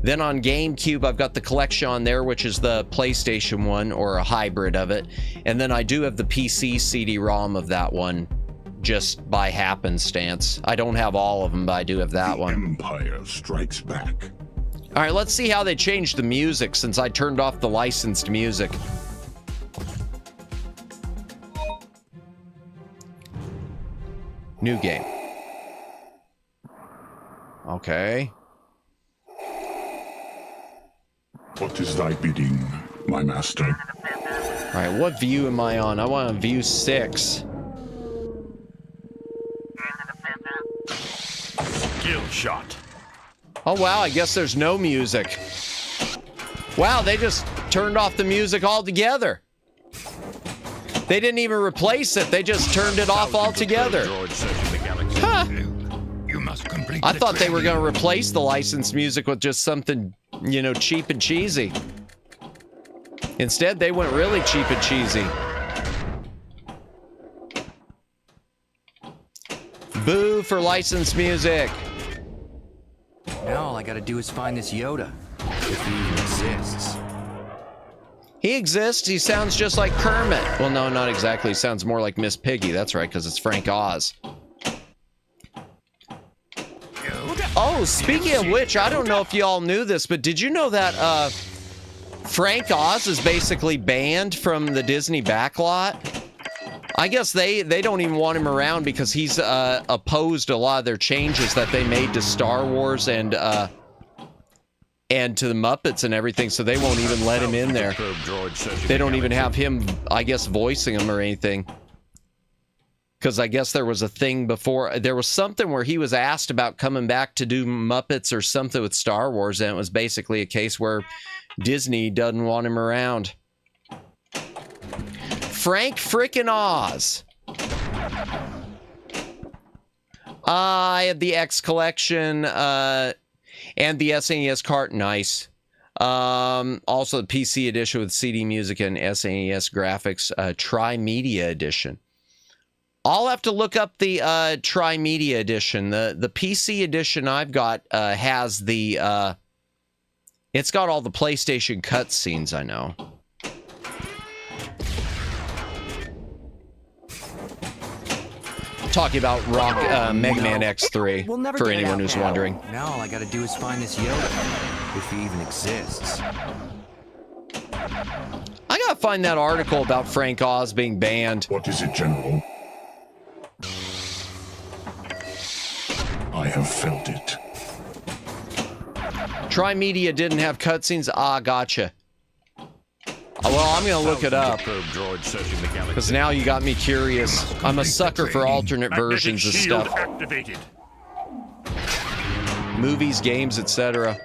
Then on GameCube, I've got the collection on there, which is the PlayStation one or a hybrid of it. And then I do have the PC CD-ROM of that one, just by happenstance. I don't have all of them, but I do have that one. Empire strikes back. All right, let's see how they changed the music since I turned off the licensed music. New game. Okay. What is thy bidding, my master? All right, what view am I on? I want on view 6. Kill shot. Oh, wow, I guess there's no music. Wow, they just turned off the music altogether. They didn't even replace it. They just turned it off altogether. Huh. I thought they were going to replace the licensed music with just something, you know, cheap and cheesy. Instead, they went really cheap and cheesy. Boo for licensed music. Now all I gotta do is find this Yoda, if he even exists. He exists. He sounds just like Kermit. Well, no, not exactly. He sounds more like Miss Piggy. That's right, because it's Frank Oz. Oh, speaking of which, I don't know if you all knew this, but did you know that Frank Oz is basically banned from the Disney backlot? I guess they don't even want him around because he's opposed a lot of their changes that they made to Star Wars and to the Muppets and everything, so they won't even let him in there. They don't even have him, I guess, voicing him or anything. Because I guess there was a thing before, there was something where he was asked about coming back to do Muppets or something with Star Wars, and it was basically a case where Disney doesn't want him around. Frank frickin' Oz. I have the X collection and the SNES cart. Nice. Also the PC edition with CD music and SNES graphics. Tri-Media edition. I'll have to look up the Tri-Media edition. The PC edition I've got has the... it's got all the PlayStation cutscenes, I know. Talking about Mega Man X3, for anyone who's wondering. Now all I gotta do is find this Yoda, if he even exists. I gotta find that article about Frank Oz being banned. What is it, General? I have felt it. Tri-Media didn't have cutscenes? Ah, gotcha. Well, I'm gonna look it up. Because now you got me curious. I'm a sucker for alternate versions of stuff. Activated. Movies, games, etc.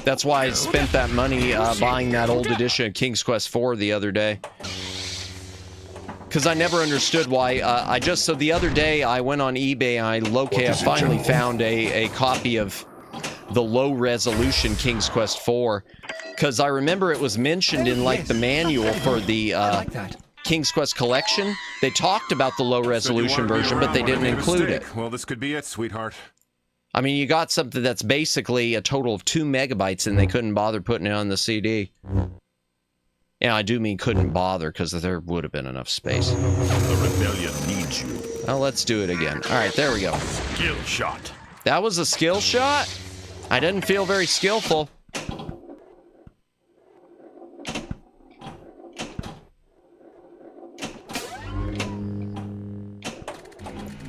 That's why I spent that money buying that old edition of King's Quest IV the other day. Because I never understood why. So the other day I went on eBay and I finally found a copy of the low-resolution King's Quest IV. Because I remember it was mentioned in, like, the manual for the King's Quest collection. They talked about the low-resolution version, but they didn't include it. Well, this could be it, sweetheart. I mean, you got something that's basically a total of 2 megabytes, and they couldn't bother putting it on the CD. And I do mean couldn't bother, because there would have been enough space. The rebellion needs you. Now let's do it again. All right, there we go. Skill shot. That was a skill shot? I didn't feel very skillful.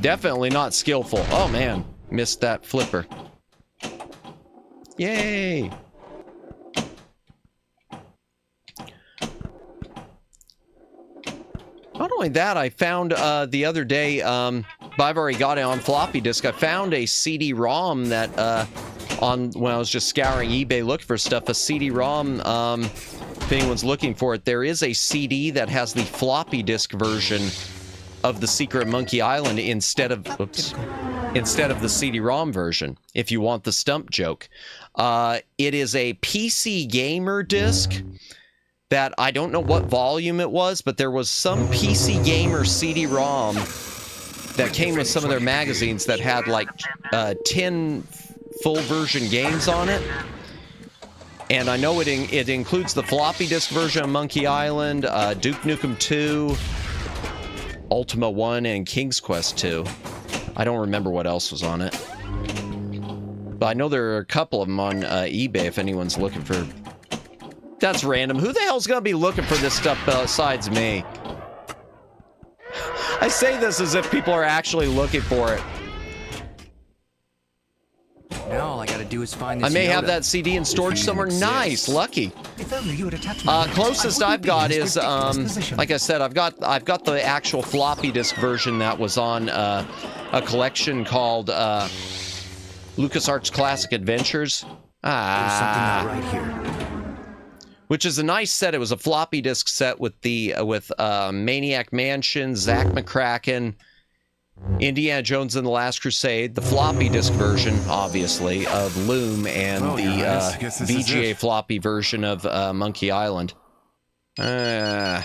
Definitely not skillful. Oh, man. Missed that flipper. Yay! Not only that, I found the other day, but I've already got it on floppy disk. I found a CD-ROM that, when I was just scouring eBay looking for stuff, a CD-ROM, if anyone's looking for it, there is a CD that has the floppy disk version of The Secret of Monkey Island instead of, oops, instead of the CD-ROM version, if you want the stump joke. It is a PC Gamer disc that I don't know what volume it was, but there was some PC Gamer CD-ROM that came with some of their magazines that had like 10 full version games on it. And I know it includes the floppy disk version of Monkey Island, Duke Nukem 2, Ultima 1, and King's Quest 2. I don't remember what else was on it. But I know there are a couple of them on eBay if anyone's looking for... That's random. Who the hell's going to be looking for this stuff besides me? I say this as if people are actually looking for it. Now all I gotta do is find this I may Yoda. have that CD in storage somewhere. Nice, lucky. If only you had attached my Closest I've got is, like I said, I've got the actual floppy disk version that was on a collection called LucasArts Classic Adventures. There's something not right here. Which is a nice set. It was a floppy disk set with Maniac Mansion, Zack McCracken, Indiana Jones and the Last Crusade, the floppy disk version, obviously, of Loom, and VGA floppy version of Monkey Island. We'll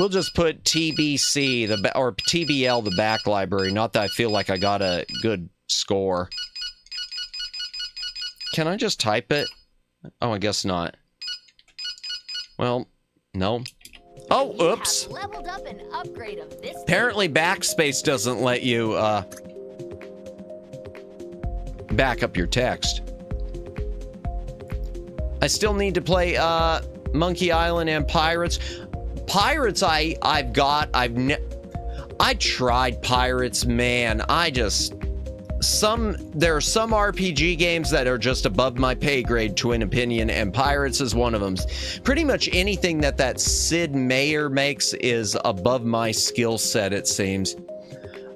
just put TBC, or TBL, the back library. Not that I feel like I got a good score. Can I just type it? Oh, I guess not. Well, no. Oh, oops. Leveled up an upgrade of this. Apparently backspace doesn't let you back up your text. I still need to play Monkey Island and Pirates. Pirates I tried Pirates, man. There are some RPG games that are just above my pay grade, to an opinion, and Pirates is one of them. Pretty much anything that Sid Meier makes is above my skill set, it seems.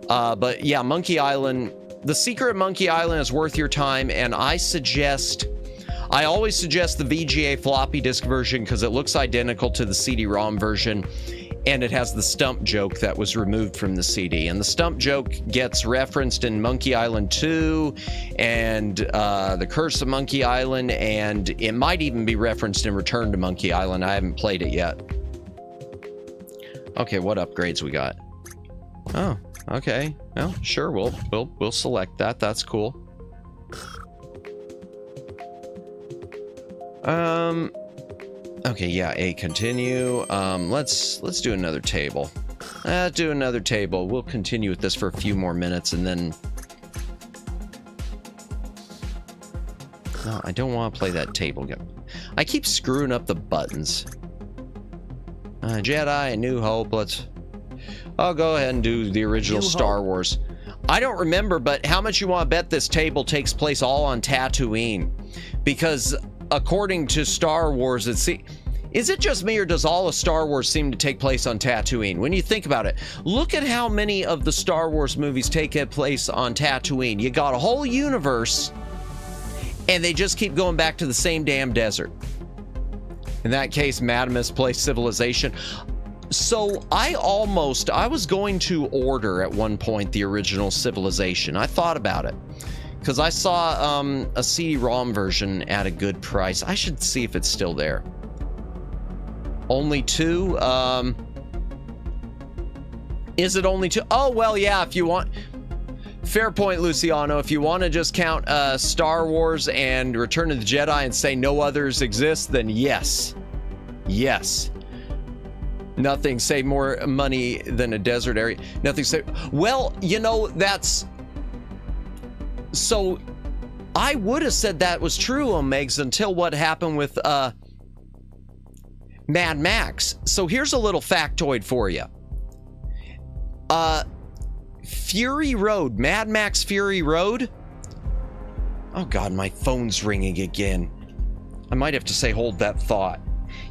But yeah, Monkey Island, The Secret of Monkey Island is worth your time, and I always suggest the VGA floppy disk version because it looks identical to the CD-ROM version. And it has the stump joke that was removed from the CD. And the stump joke gets referenced in Monkey Island 2 and The Curse of Monkey Island, and it might even be referenced in Return to Monkey Island. I haven't played it yet. Okay, what upgrades we got? Oh, okay. Well, sure, we'll select that. That's cool. Okay, yeah, continue. Let's do another table. Do another table. We'll continue with this for a few more minutes, and then... No, I don't want to play that table game. I keep screwing up the buttons. Jedi, A New Hope, I'll go ahead and do the original Star Wars. I don't remember, but how much you want to bet this table takes place all on Tatooine? Because... according to Star Wars, is it just me, or does all of Star Wars seem to take place on Tatooine? When you think about it, look at how many of the Star Wars movies take place on Tatooine. You got a whole universe, and they just keep going back to the same damn desert. In that case, Madamus plays Civilization. So I was going to order at one point the original Civilization. I thought about it. Because I saw a CD-ROM version at a good price. I should see if it's still there. Only 2? Is it only 2? Oh, well, yeah, if you want... Fair point, Luciano. If you want to just count Star Wars and Return of the Jedi and say no others exist, then yes. Yes. Nothing save more money than a desert area. Nothing save... Well, you know, that's... So, I would have said that was true, Omegs, until what happened with Mad Max. So here's a little factoid for you. Fury Road, Mad Max Fury Road. Oh God, my phone's ringing again. I might have to say hold that thought.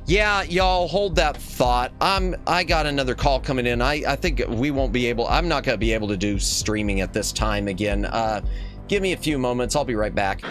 Yeah, y'all, hold that thought. I got another call coming in. I think we won't be able, I'm not gonna be able to do streaming at this time again. Give me a few moments. I'll be right back.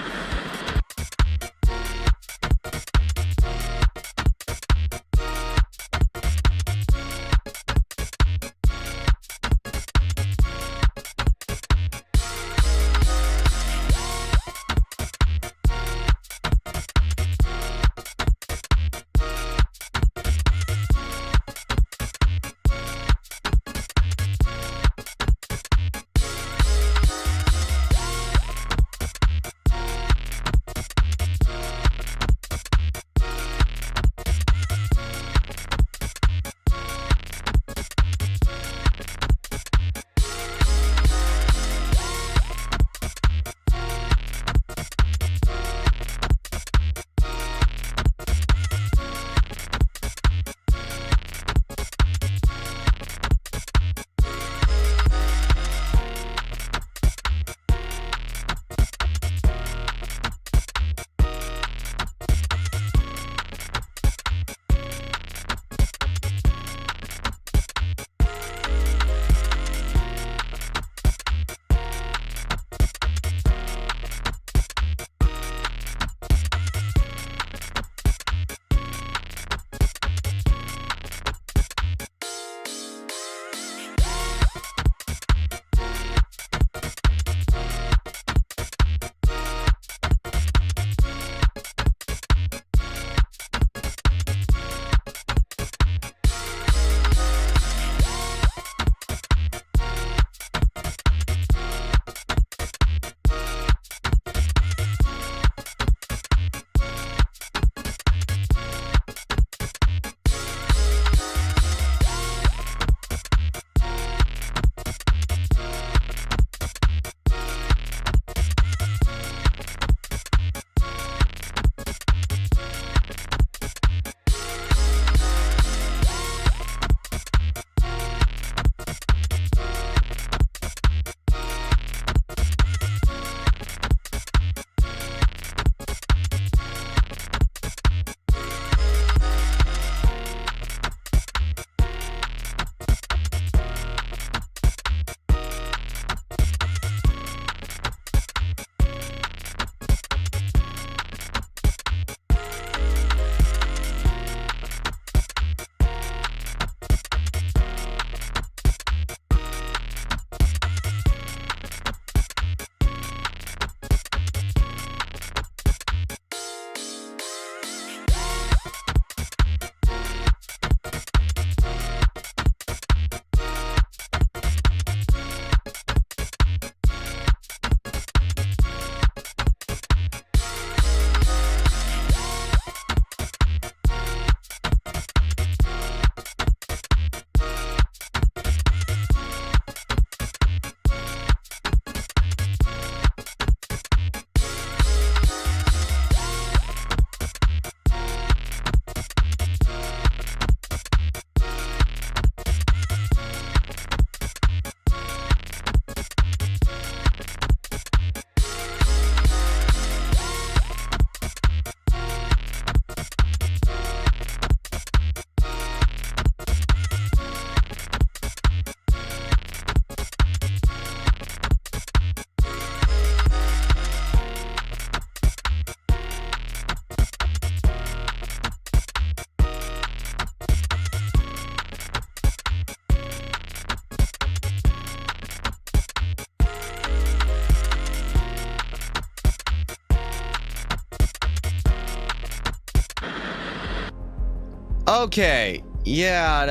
Okay. Yeah.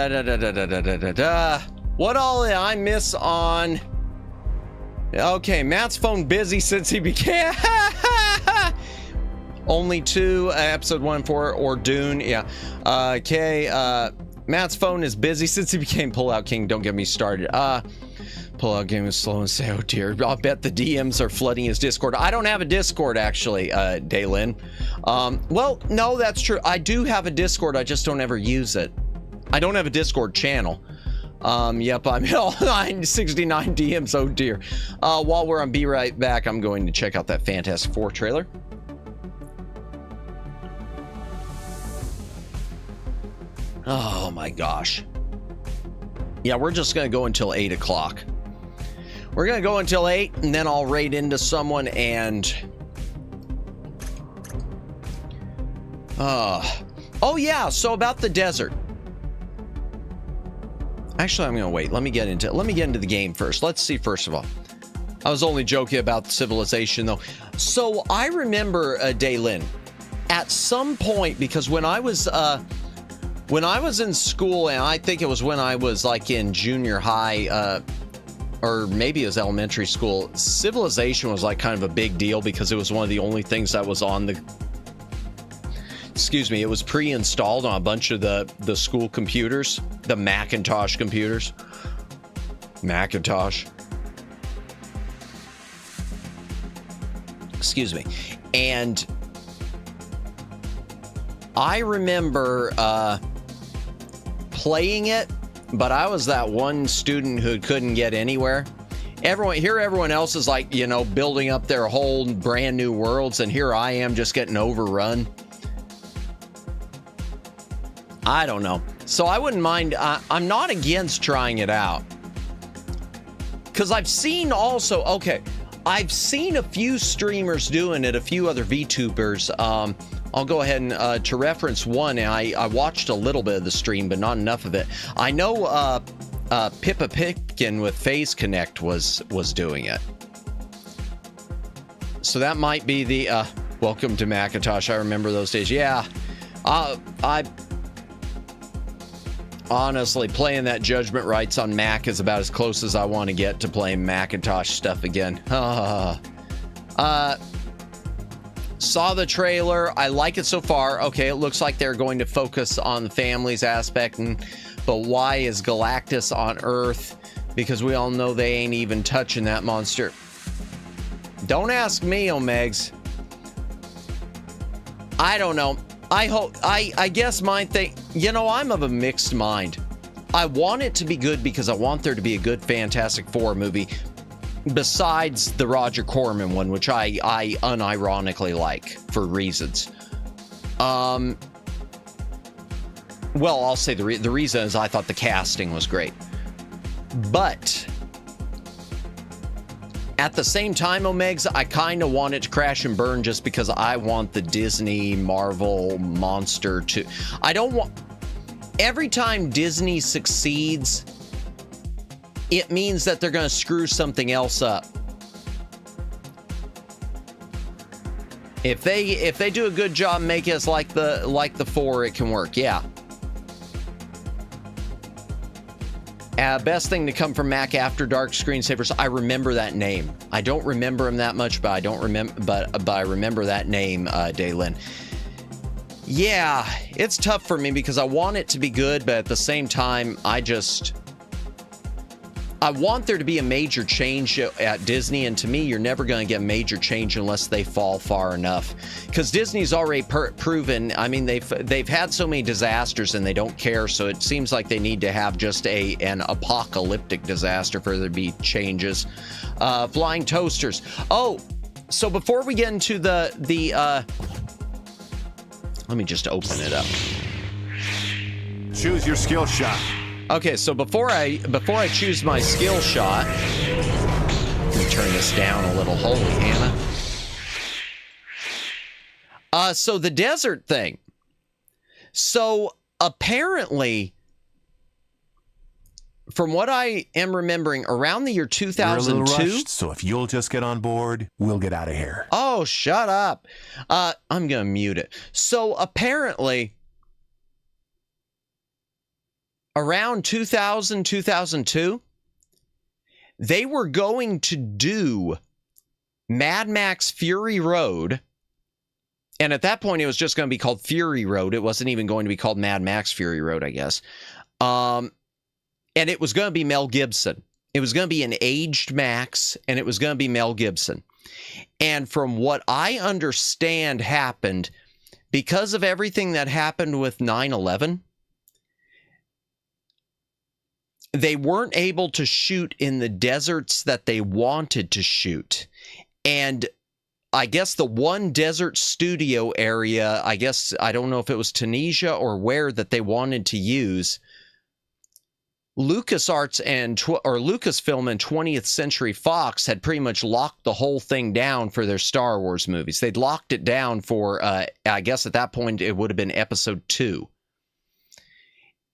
What all did I miss on? Okay, Matt's phone busy since he became. Only 2, episode 1 and 4, or Dune. Yeah. Okay. Matt's phone is busy since he became Pullout King. Don't get me started. Pullout Game is slow and say, oh dear. I'll bet the DMs are flooding his Discord. I don't have a Discord, actually, Daylin. Well, no, that's true. I do have a Discord. I just don't ever use it. I don't have a Discord channel. Yep, I'm all 969 DMs. Oh dear. While we're on Be Right Back, I'm going to check out that Fantastic Four trailer. Oh my gosh. Yeah, we're just going to go until 8 o'clock. We're going to go until 8, and then I'll raid into someone and... Oh yeah, so about the desert. Actually, I'm going to wait. Let me get into the game first. Let's see, first of all. I was only joking about civilization, though. So I remember, Daylin, at some point, because when I was in school, and I think it was when I was like in junior high, or maybe it was elementary school, civilization was like kind of a big deal because it was one of the only things that was on the... Excuse me, it was pre-installed on a bunch of the school computers, the Macintosh computers. Macintosh. Excuse me. And I remember playing it, but I was that one student who couldn't get anywhere. Everyone else is like, you know, building up their whole brand new worlds, and here I am just getting overrun. I don't know. So I wouldn't mind. I'm not against trying it out. Because I've seen also, okay, I've seen a few streamers doing it, a few other VTubers. I'll go ahead and to reference one, and I watched a little bit of the stream, but not enough of it. I know Pippa Pipkin with Phase Connect was doing it. So that might be the welcome to Macintosh. I remember those days. Yeah. I honestly, playing that Judgment Rights on Mac is about as close as I want to get to playing Macintosh stuff again. Saw the trailer. I like it so far. Okay, it looks like they're going to focus on the families aspect, but why is Galactus on Earth? Because we all know they ain't even touching that monster. Don't ask me, Omegs. I don't know. I guess my thing, you know, I'm of a mixed mind. I want it to be good because I want there to be a good Fantastic Four movie besides the Roger Corman one, which I unironically like for reasons. Well, I'll say the reason is I thought the casting was great. But at the same time, Omegs, I kind of want it to crash and burn just because I want the Disney Marvel monster to... I don't want... Every time Disney succeeds, it means that they're going to screw something else up. If they do a good job making us like the four, it can work. Yeah. Best thing to come from Mac After Dark screensavers. I remember that name. I don't remember him that much, but I don't remember. But I remember that name, Daylin. Yeah, it's tough for me because I want it to be good, but at the same time, I want there to be a major change at Disney, and to me, you're never going to get a major change unless they fall far enough. Because Disney's already proven. I mean, they've had so many disasters and they don't care. So it seems like they need to have just an apocalyptic disaster for there to be changes. Flying toasters. Oh, so before we get into the let me just open it up. Choose your skill shot. Okay, so before I choose my skill shot, let me turn this down a little. Holy Hannah. So the desert thing. So apparently, from what I am remembering, around the year 2002. We're a little rushed, so if you'll just get on board, we'll get out of here. Oh, shut up. I'm gonna mute it. So apparently, around 2000, 2002, they were going to do Mad Max Fury Road. And at that point, it was just going to be called Fury Road. It wasn't even going to be called Mad Max Fury Road, I guess. And it was going to be Mel Gibson. It was going to be an aged Max, and it was going to be Mel Gibson. And from what I understand happened, because of everything that happened with 9/11, they weren't able to shoot in the deserts that they wanted to shoot. And I guess the one desert studio area, I don't know if it was Tunisia or where, that they wanted to use, LucasArts or Lucasfilm and 20th Century Fox had pretty much locked the whole thing down for their Star Wars movies. They'd locked it down for, I guess at that point it would have been Episode 2.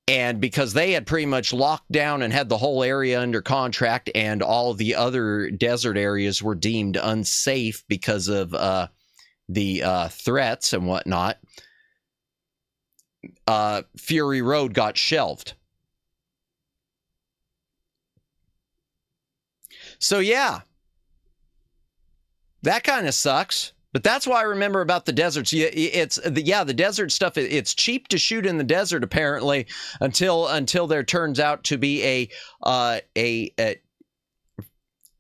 And because they had pretty much locked down and had the whole area under contract, and all the other desert areas were deemed unsafe because of the threats and whatnot, Fury Road got shelved. So yeah, that kind of sucks. But that's why I remember about the deserts. The desert stuff. It's cheap to shoot in the desert apparently, until there turns out to be a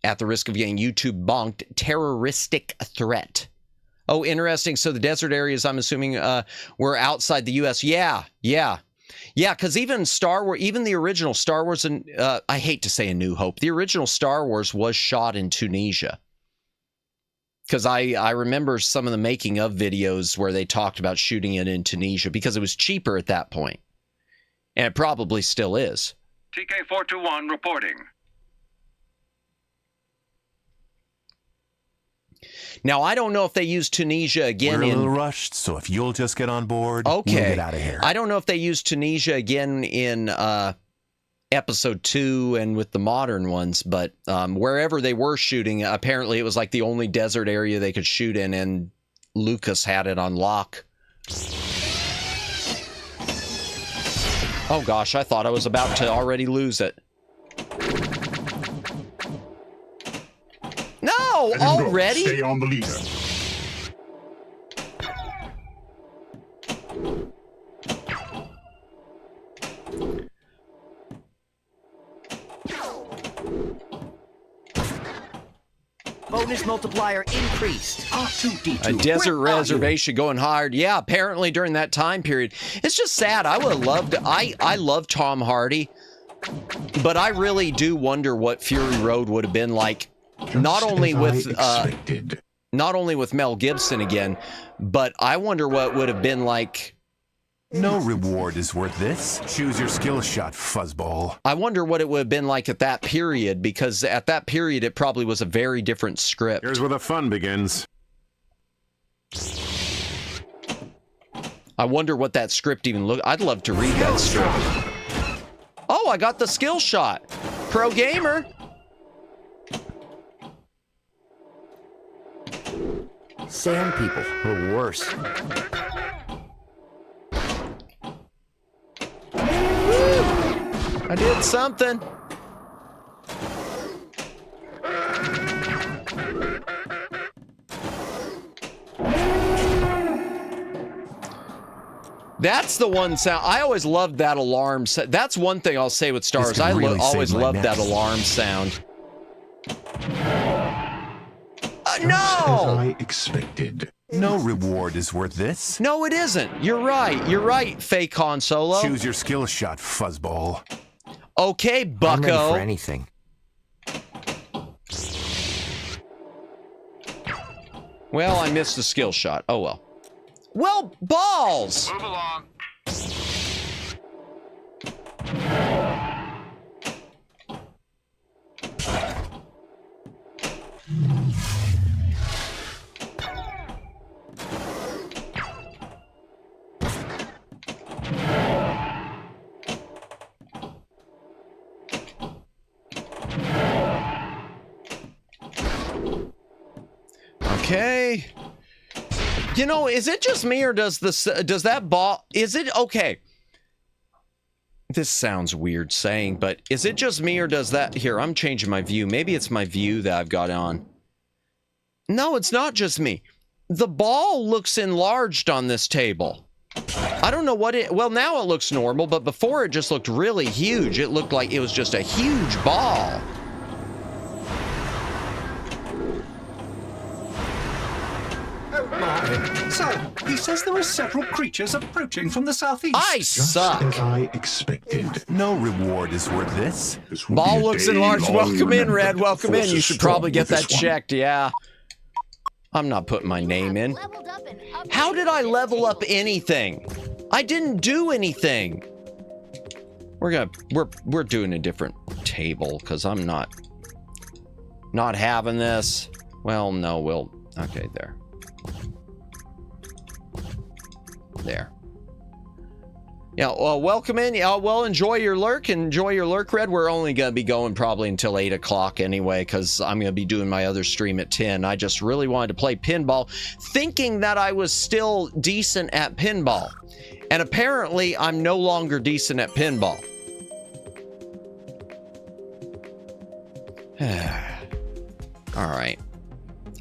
at the risk of getting YouTube bonked, terroristic threat. Oh, interesting. So the desert areas, I'm assuming, were outside the U.S. Yeah. Because even Star Wars, even the original Star Wars, and I hate to say A New Hope, the original Star Wars was shot in Tunisia. Because I remember some of the making of videos where they talked about shooting it in Tunisia because it was cheaper at that point. And it probably still is. TK421 reporting. Now, I don't know if they use Tunisia again. We're a little rushed, so if you'll just get on board, we'll get out of here. I don't know if they use Tunisia again in Episode 2 and with the modern ones, but wherever they were shooting, apparently it was like the only desert area they could shoot in, and Lucas had it on lock. Oh gosh, I thought I was about to already lose it. No, already? Stay on the leader. Bonus multiplier increased. R2D2. A desert reservation going hard. Yeah, apparently during that time period. It's just sad. I would have loved, I love Tom Hardy, but I really do wonder what Fury Road would have been like. Not only with Mel Gibson again, but I wonder what would have been like. No reward is worth this. Choose your skill shot, fuzzball. I wonder what it would have been like at that period, because at that period it probably was a very different script. Here's where the fun begins. I wonder what that script even looked. I'd love to read that script. Oh, I got the skill shot. Pro gamer. Sand people are worse. I did something. That's the one sound. I always loved that alarm. That's one thing I'll say with Star Wars. I always loved that alarm sound. No! As I expected. No reward is worth this. No, it isn't. You're right. You're right, fake Han Solo. Choose your skill shot, fuzzball. Okay, bucko. I'm ready for anything. Well, I missed the skill shot. Oh, well. Well, balls! Move along. Okay. You know, is it just me, or does that ball, is it okay? This sounds weird saying, but is it just me or does that... Here, I'm changing my view. Maybe it's my view that I've got on. No, it's not just me. The ball looks enlarged on this table. I don't know what it... Well, now it looks normal, but before it just looked really huge. It looked like it was just a huge ball. So, he says there are several creatures approaching from the southeast. I suck. As I expected. No reward is worth this. This will be Ball a looks day enlarged. long Welcome in, remembered. Red. Welcome in. Force You is should strong probably get with this that one. checked. Yeah. I'm not putting my name in. How did I level up anything? I didn't do anything. We're doing a different table because I'm not having this. Well, no, we'll... Okay, there. There. Yeah, well, welcome in. Yeah, well, enjoy your lurk. Enjoy your lurk, Red. We're only going to be going probably until 8 o'clock anyway, because I'm going to be doing my other stream at 10. I just really wanted to play pinball, thinking that I was still decent at pinball. And apparently, I'm no longer decent at pinball. All right.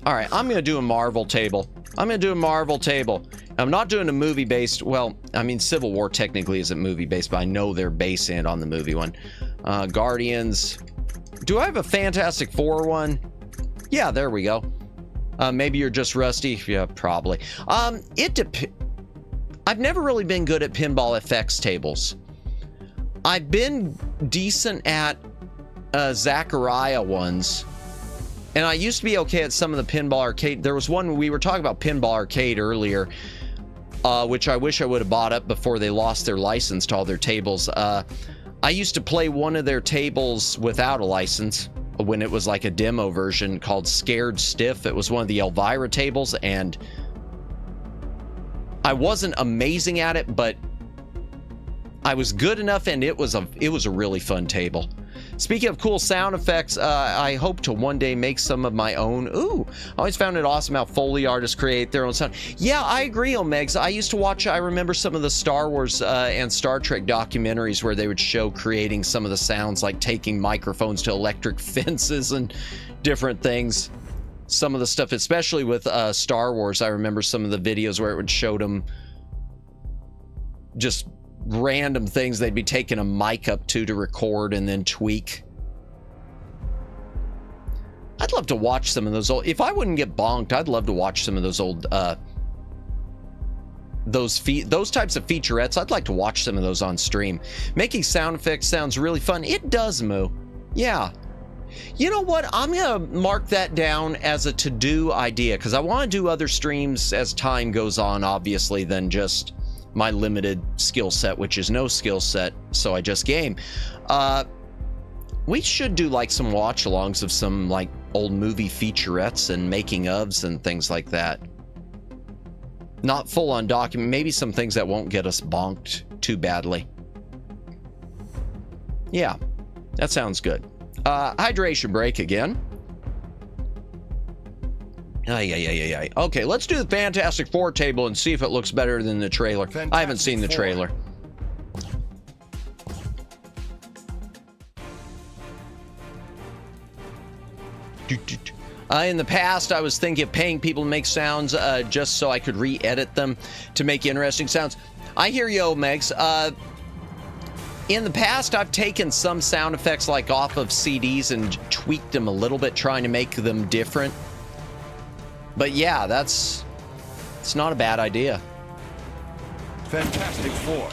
All right, I'm going to do a Marvel table. I'm going to do a Marvel table. I'm not doing a movie-based... Well, I mean, Civil War technically isn't movie-based, but I know they're basing it on the movie one. Guardians. Do I have a Fantastic Four one? Yeah, there we go. Maybe you're just rusty. Yeah, probably. I've never really been good at pinball effects tables. I've been decent at Zachariah ones. And I used to be okay at some of the Pinball Arcade. There was one, we were talking about Pinball Arcade earlier, which I wish I would have bought up before they lost their license to all their tables. I used to play one of their tables without a license when it was like a demo version called Scared Stiff. It was one of the Elvira tables, and I wasn't amazing at it, but I was good enough, and it was a really fun table. Speaking of cool sound effects, I hope to one day make some of my own. Ooh, I always found it awesome how Foley artists create their own sound. Yeah, I agree, Omegs. I used to watch, I remember some of the Star Wars and Star Trek documentaries where they would show creating some of the sounds, like taking microphones to electric fences and different things. Some of the stuff, especially with Star Wars, I remember some of the videos where it would show them just random things they'd be taking a mic up to record and then tweak. I'd love to watch some of those old... If I wouldn't get bonked, I'd love to watch some of those old... those types of featurettes. I'd like to watch some of those on stream. Making sound effects sounds really fun. It does, Moo. Yeah. You know what? I'm going to mark that down as a to-do idea, because I want to do other streams as time goes on, obviously, than just my limited skill set, which is no skill set, so I just game. We should do like some watch-alongs of some like old movie featurettes and making ofs and things like that. Not full-on document, maybe some things that won't get us bonked too badly. Yeah, that sounds good. Hydration break again. Okay, let's do the Fantastic Four table and see if it looks better than the trailer. I haven't seen the trailer. In the past, I was thinking of paying people to make sounds just so I could re-edit them to make interesting sounds. I hear you, Megs. In the past, I've taken some sound effects like off of CDs and tweaked them a little bit, trying to make them different. But yeah, it's not a bad idea. Fantastic Four.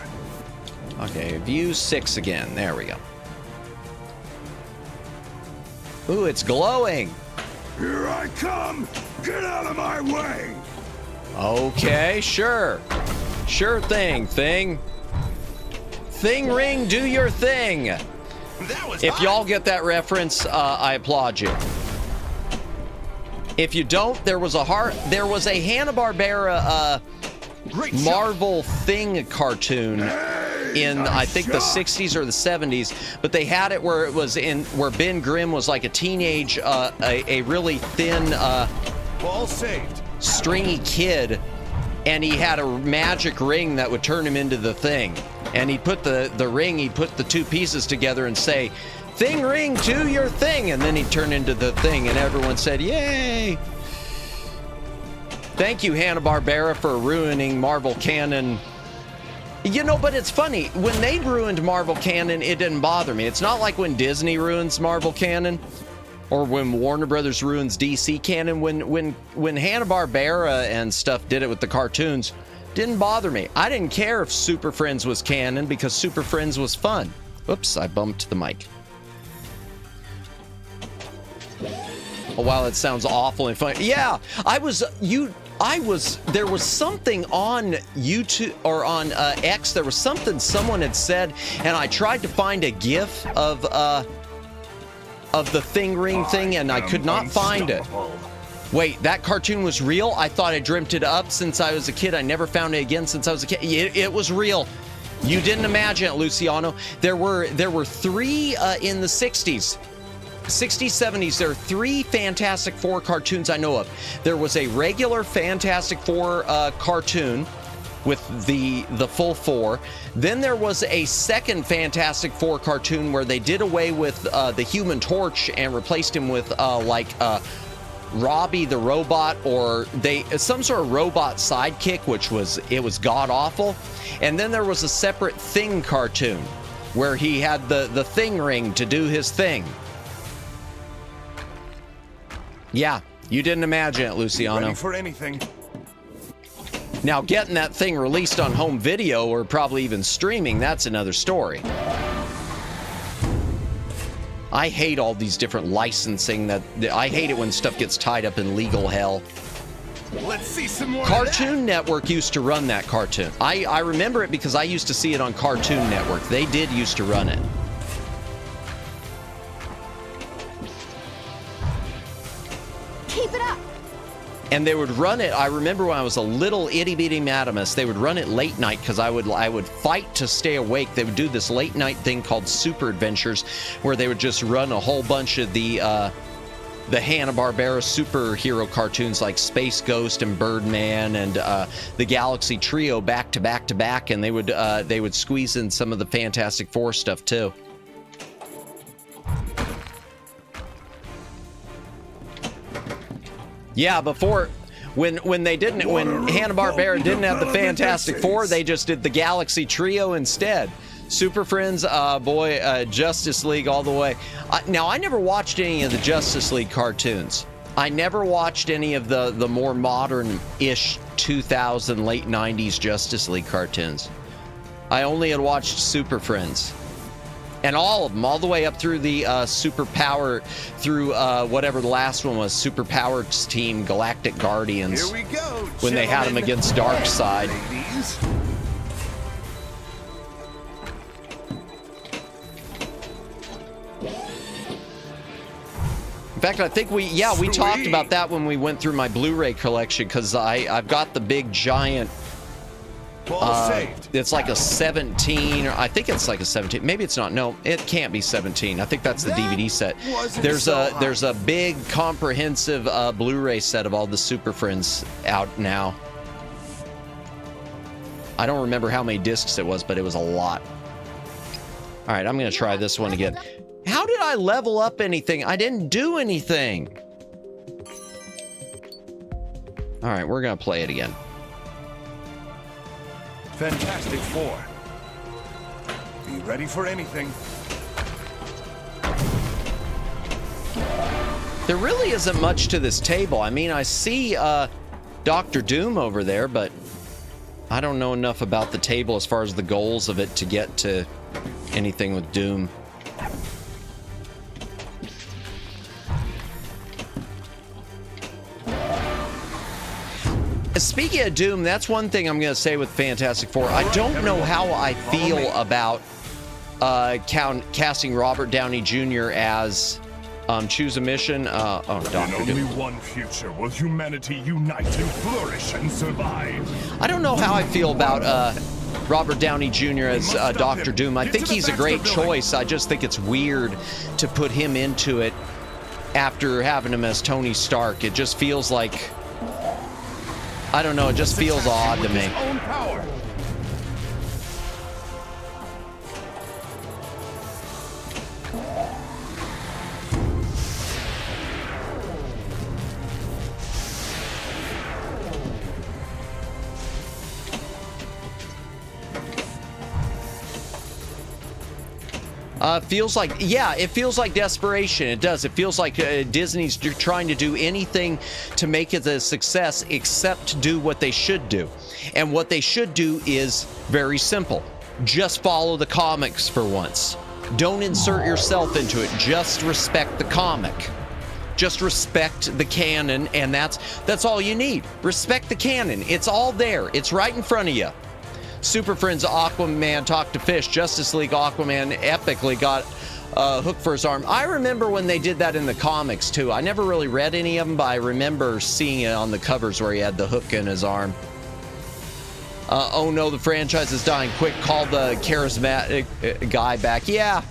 Okay, view 6 again. There we go. Ooh, it's glowing. Here I come! Get out of my way! Okay, sure. Sure thing, thing. Thing ring, do your thing. If y'all get that reference, I applaud you. If you don't, there was a Hanna-Barbera Marvel Thing cartoon in I think the 60s or the 70s, but they had it where it was where Ben Grimm was like a teenage a really thin Ball saved. Stringy kid, and he had a magic ring that would turn him into the Thing. And he'd put the ring, he'd put the two pieces together and say, "Thing ring to your thing," and then he'd turn into the thing, and everyone said, "Yay!" Thank you, Hanna-Barbera, for ruining Marvel canon. You know, but it's funny, when they ruined Marvel canon, it didn't bother me. It's not like when Disney ruins Marvel canon, or when Warner Brothers ruins DC canon. When Hanna-Barbera and stuff did it with the cartoons, didn't bother me. I didn't care if Super Friends was canon because Super Friends was fun. Oops, I bumped the mic. Oh, wow, it sounds awful and funny. Yeah, there was something on YouTube or on X. There was something someone had said, and I tried to find a GIF of the thing ring thing, and I could not find it. Wait, that cartoon was real? I thought I dreamt it up since I was a kid. I never found it again since I was a kid. It was real. You didn't imagine it, Luciano. There were three in the 60s. 60s, 70s, there are three Fantastic Four cartoons I know of. There was a regular Fantastic Four cartoon with the full four. Then there was a second Fantastic Four cartoon where they did away with the Human Torch and replaced him with Robbie the Robot, or some sort of robot sidekick, which was god awful. And then there was a separate Thing cartoon where he had the thing ring to do his thing. Yeah, you didn't imagine it, Luciano. Ready for anything. Now, getting that thing released on home video or probably even streaming, that's another story. I hate all these different licensing I hate it when stuff gets tied up in legal hell. Let's see some more. Cartoon Network used to run that cartoon. I remember it because I used to see it on Cartoon Network. They did used to run it. Keep it up. And they would run it. I remember when I was a little itty bitty Madamus, they would run it late night because I would fight to stay awake. They would do this late night thing called Super Adventures, where they would just run a whole bunch of the Hanna-Barbera superhero cartoons like Space Ghost and Birdman and the Galaxy Trio back to back to back, and they would squeeze in some of the Fantastic Four stuff too. Yeah, before, when Hanna-Barbera didn't have the Fantastic Four, they just did the Galaxy Trio instead. Super Friends, Justice League all the way. Now, I never watched any of the Justice League cartoons. I never watched any of the more modern-ish 2000, late 90s Justice League cartoons. I only had watched Super Friends. And all of them, all the way up through the whatever the last one was, Superpowered Team Galactic Guardians. Here we go, when they had them against Darkseid. Ladies. In fact, I think we talked about that when we went through my Blu-ray collection, because I've got the big giant. It's like a 17, or I think it's like a 17. Maybe it's not. No, it can't be 17. I think that's the DVD set. There's a big comprehensive Blu-ray set of all the Super Friends out now. I don't remember how many discs it was, but it was a lot. All right, I'm gonna try this one again. How did I level up anything? I didn't do anything. All right, we're gonna play it again. Fantastic Four. Be ready for anything. There really isn't much to this table. I mean, I see Dr. Doom over there, but I don't know enough about the table as far as the goals of it to get to anything with Doom. Speaking of Doom, that's one thing I'm going to say with Fantastic Four. I don't know how I feel about casting Robert Downey Jr. as choose a mission. Dr. Doom. Only one future will humanity unite and flourish and survive. I don't know how I feel about Robert Downey Jr. as Dr. Doom. I think he's a great choice. I just think it's weird to put him into it after having him as Tony Stark. It just feels like, I don't know, it just feels odd to me. Feels like, yeah, it feels like desperation. It does. It feels like Disney's trying to do anything to make it a success except do what they should do. And what they should do is very simple. Just follow the comics for once. Don't insert yourself into it. Just respect the comic. Just respect the canon, and that's all you need. Respect the canon. It's all there. It's right in front of you. Super Friends Aquaman talked to fish. Justice League Aquaman epically got a hook for his arm. I remember when they did that in the comics too. I never really read any of them, but I remember seeing it on the covers where he had the hook in his arm. Oh no, the franchise is dying. Quick, call the charismatic guy back. Yeah,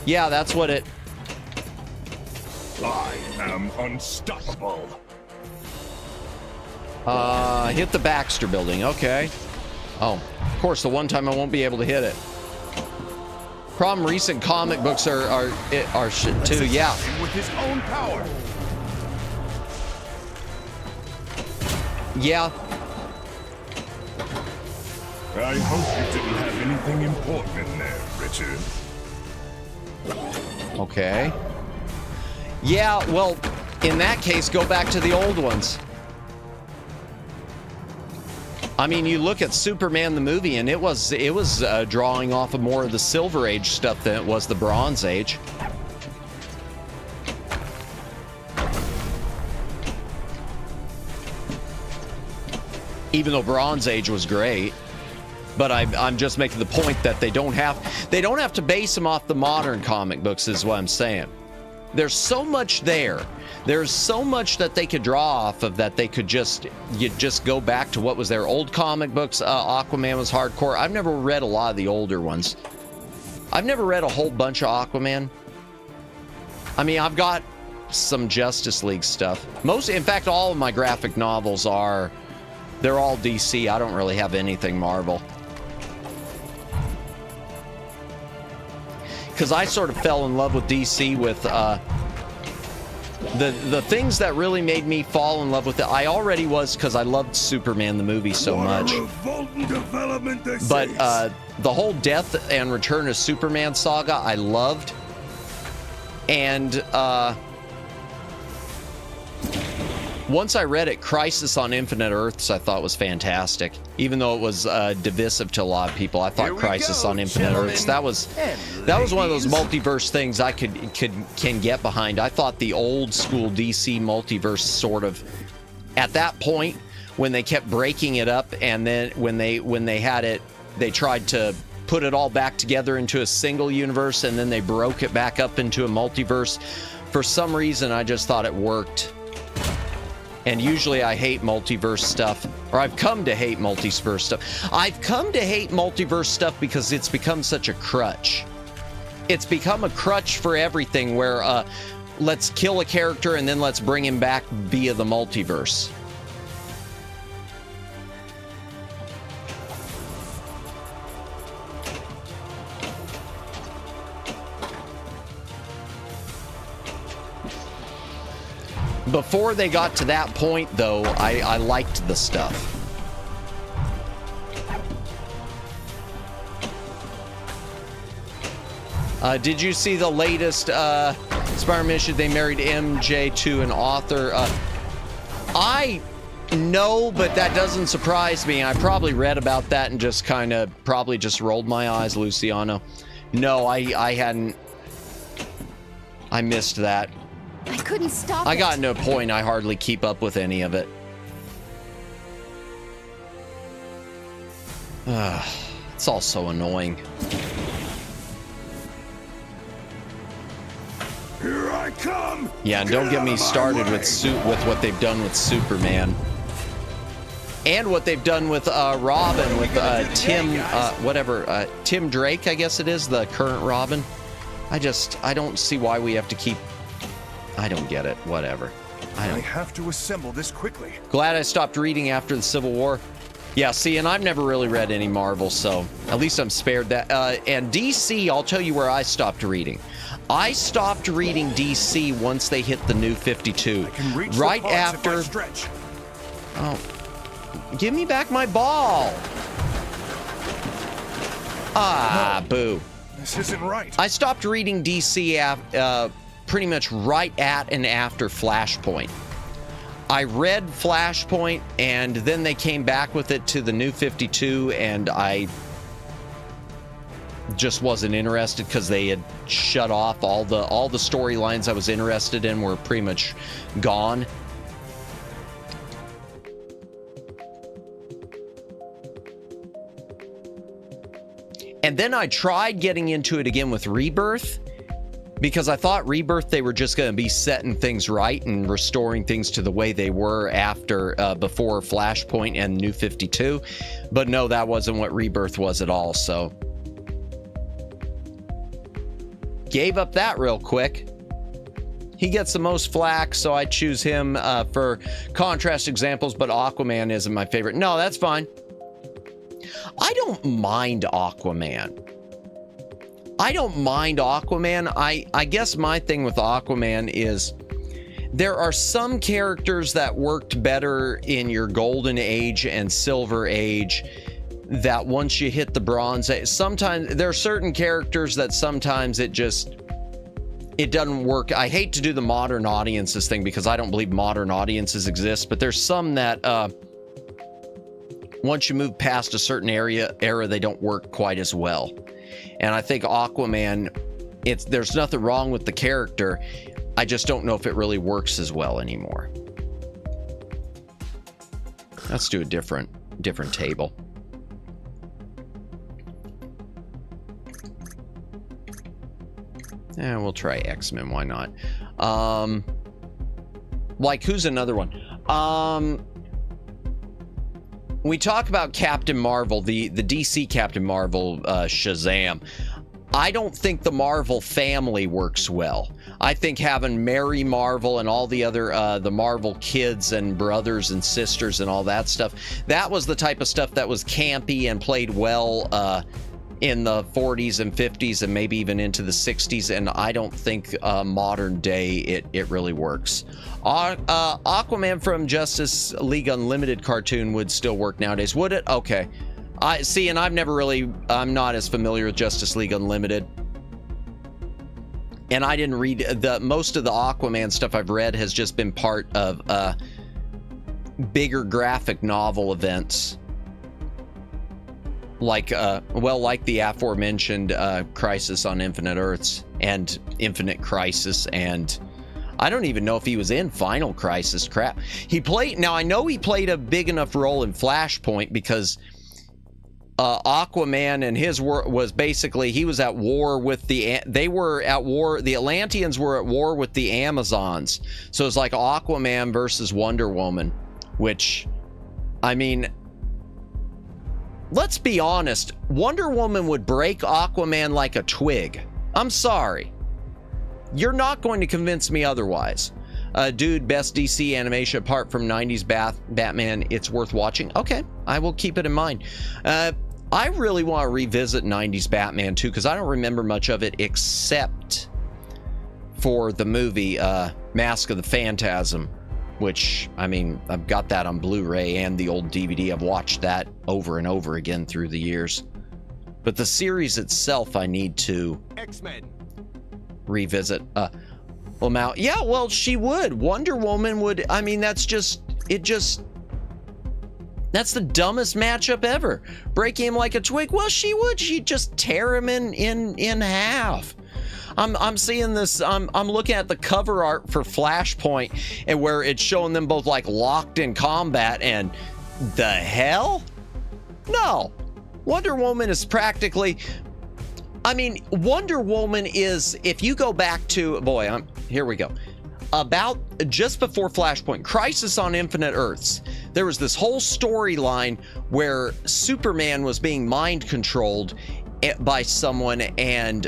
that's what it... I am unstoppable. Hit the Baxter building. Okay. Oh, of course, the one time I won't be able to hit it. Problem, recent comic books are shit too. Yeah. With his own power. Yeah. I hope you didn't have anything important in there, Richard. Okay. Yeah, well, in that case, go back to the old ones. I mean, you look at Superman the movie, and it was drawing off of more of the Silver Age stuff than it was the Bronze Age. Even though Bronze Age was great, but I'm just making the point that they don't have to base them off the modern comic books, is what I'm saying. There's so much there. There's so much that they could draw off of that they could just go back to what was their old comic books. Aquaman was hardcore. I've never read a lot of the older ones. I've never read a whole bunch of Aquaman. I mean, I've got some Justice League stuff. In fact, all of my graphic novels they're all DC. I don't really have anything Marvel. Because I sort of fell in love with DC with the things that really made me fall in love with it. I already was, because I loved Superman the movie so much. But the whole Death and Return of Superman saga I loved. And once I read it, Crisis on Infinite Earths I thought was fantastic. Even though it was divisive to a lot of people, I thought Crisis on Infinite Earths, that was one of those multiverse things I can get behind. I thought the old school DC multiverse sort of, at that point when they kept breaking it up, and then when they had it, they tried to put it all back together into a single universe, and then they broke it back up into a multiverse. For some reason, I just thought it worked. And usually I hate multiverse stuff, or I've come to hate multiverse stuff. I've come to hate multiverse stuff because it's become such a crutch. It's become a crutch for everything, where let's kill a character and then let's bring him back via the multiverse. Before they got to that point, though, I liked the stuff. Did you see the latest Spider-Man issue? They married MJ to an author. I know, but that doesn't surprise me. I probably read about that and just kind of probably just rolled my eyes, Luciano. No, I hadn't. I missed that. I couldn't stop I got to a point I hardly keep up with any of it. It's all so annoying. Here I come. Yeah, and don't get me started with what they've done with Superman. And what they've done with Robin, with Tim Drake, I guess it is, the current Robin. I don't see why we have to keep... I don't get it. Whatever. I have to assemble this quickly. Glad I stopped reading after the Civil War. Yeah, see, and I've never really read any Marvel, so at least I'm spared that. And DC, I'll tell you where I stopped reading. I stopped reading DC once they hit the New 52. Right after... Oh, give me back my ball. Ah, boo. This isn't right. I stopped reading DC pretty much right at and after Flashpoint. I read Flashpoint, and then they came back with it to the New 52, and I just wasn't interested because they had shut off all the storylines I was interested in were pretty much gone. And then I tried getting into it again with Rebirth, because I thought Rebirth, they were just going to be setting things right and restoring things to the way they were after, before Flashpoint and New 52. But no, that wasn't what Rebirth was at all, so gave up that real quick. He gets the most flack, so I choose him for contrast examples, but Aquaman isn't my favorite. No, that's fine. I don't mind Aquaman. I guess my thing with Aquaman is there are some characters that worked better in your Golden Age and Silver Age that once you hit the Bronze Age, sometimes there are certain characters that sometimes it doesn't work. I hate to do the modern audiences thing because I don't believe modern audiences exist, but there's some that once you move past a certain era, they don't work quite as well. And I think Aquaman, there's nothing wrong with the character. I just don't know if it really works as well anymore. Let's do a different table. Yeah, we'll try X-Men. Why not? Like, who's another one? We talk about Captain Marvel, the DC Captain Marvel, Shazam. I don't think the Marvel family works well. I think having Mary Marvel and all the other, the Marvel kids and brothers and sisters and all that stuff, that was the type of stuff that was campy and played well in the 40s and 50s and maybe even into the 60s, and I don't think modern day it really works. Aquaman from Justice League Unlimited cartoon would still work nowadays, would it? Okay. I see, and I'm not as familiar with Justice League Unlimited. And I didn't read most of the Aquaman stuff I've read has just been part of bigger graphic novel events. Like the aforementioned Crisis on Infinite Earths and Infinite Crisis, and I don't even know if he was in Final Crisis. Crap. Now I know he played a big enough role in Flashpoint because Aquaman and his war was basically, he was at war with the Atlanteans were at war with the Amazons. So it's like Aquaman versus Wonder Woman, which, I mean, let's be honest, Wonder Woman would break Aquaman like a twig. I'm sorry. You're not going to convince me otherwise. Dude, best DC animation apart from 90s Batman, it's worth watching. Okay, I will keep it in mind. I really want to revisit 90s Batman too, because I don't remember much of it except for the movie Mask of the Phantasm, which, I mean, I've got that on Blu-ray and the old DVD. I've watched that over and over again through the years. But the series itself, I need to revisit. Yeah, well, she would. Wonder Woman would. I mean, that's the dumbest matchup ever. Breaking him like a twig. Well, she would. She'd just tear him in half. I'm seeing this. I'm looking at the cover art for Flashpoint, and where it's showing them both like locked in combat, and the hell? No. Wonder Woman is practically, I mean, Wonder Woman is, if you go back to, here we go. About just before Flashpoint, Crisis on Infinite Earths, there was this whole storyline where Superman was being mind controlled by someone and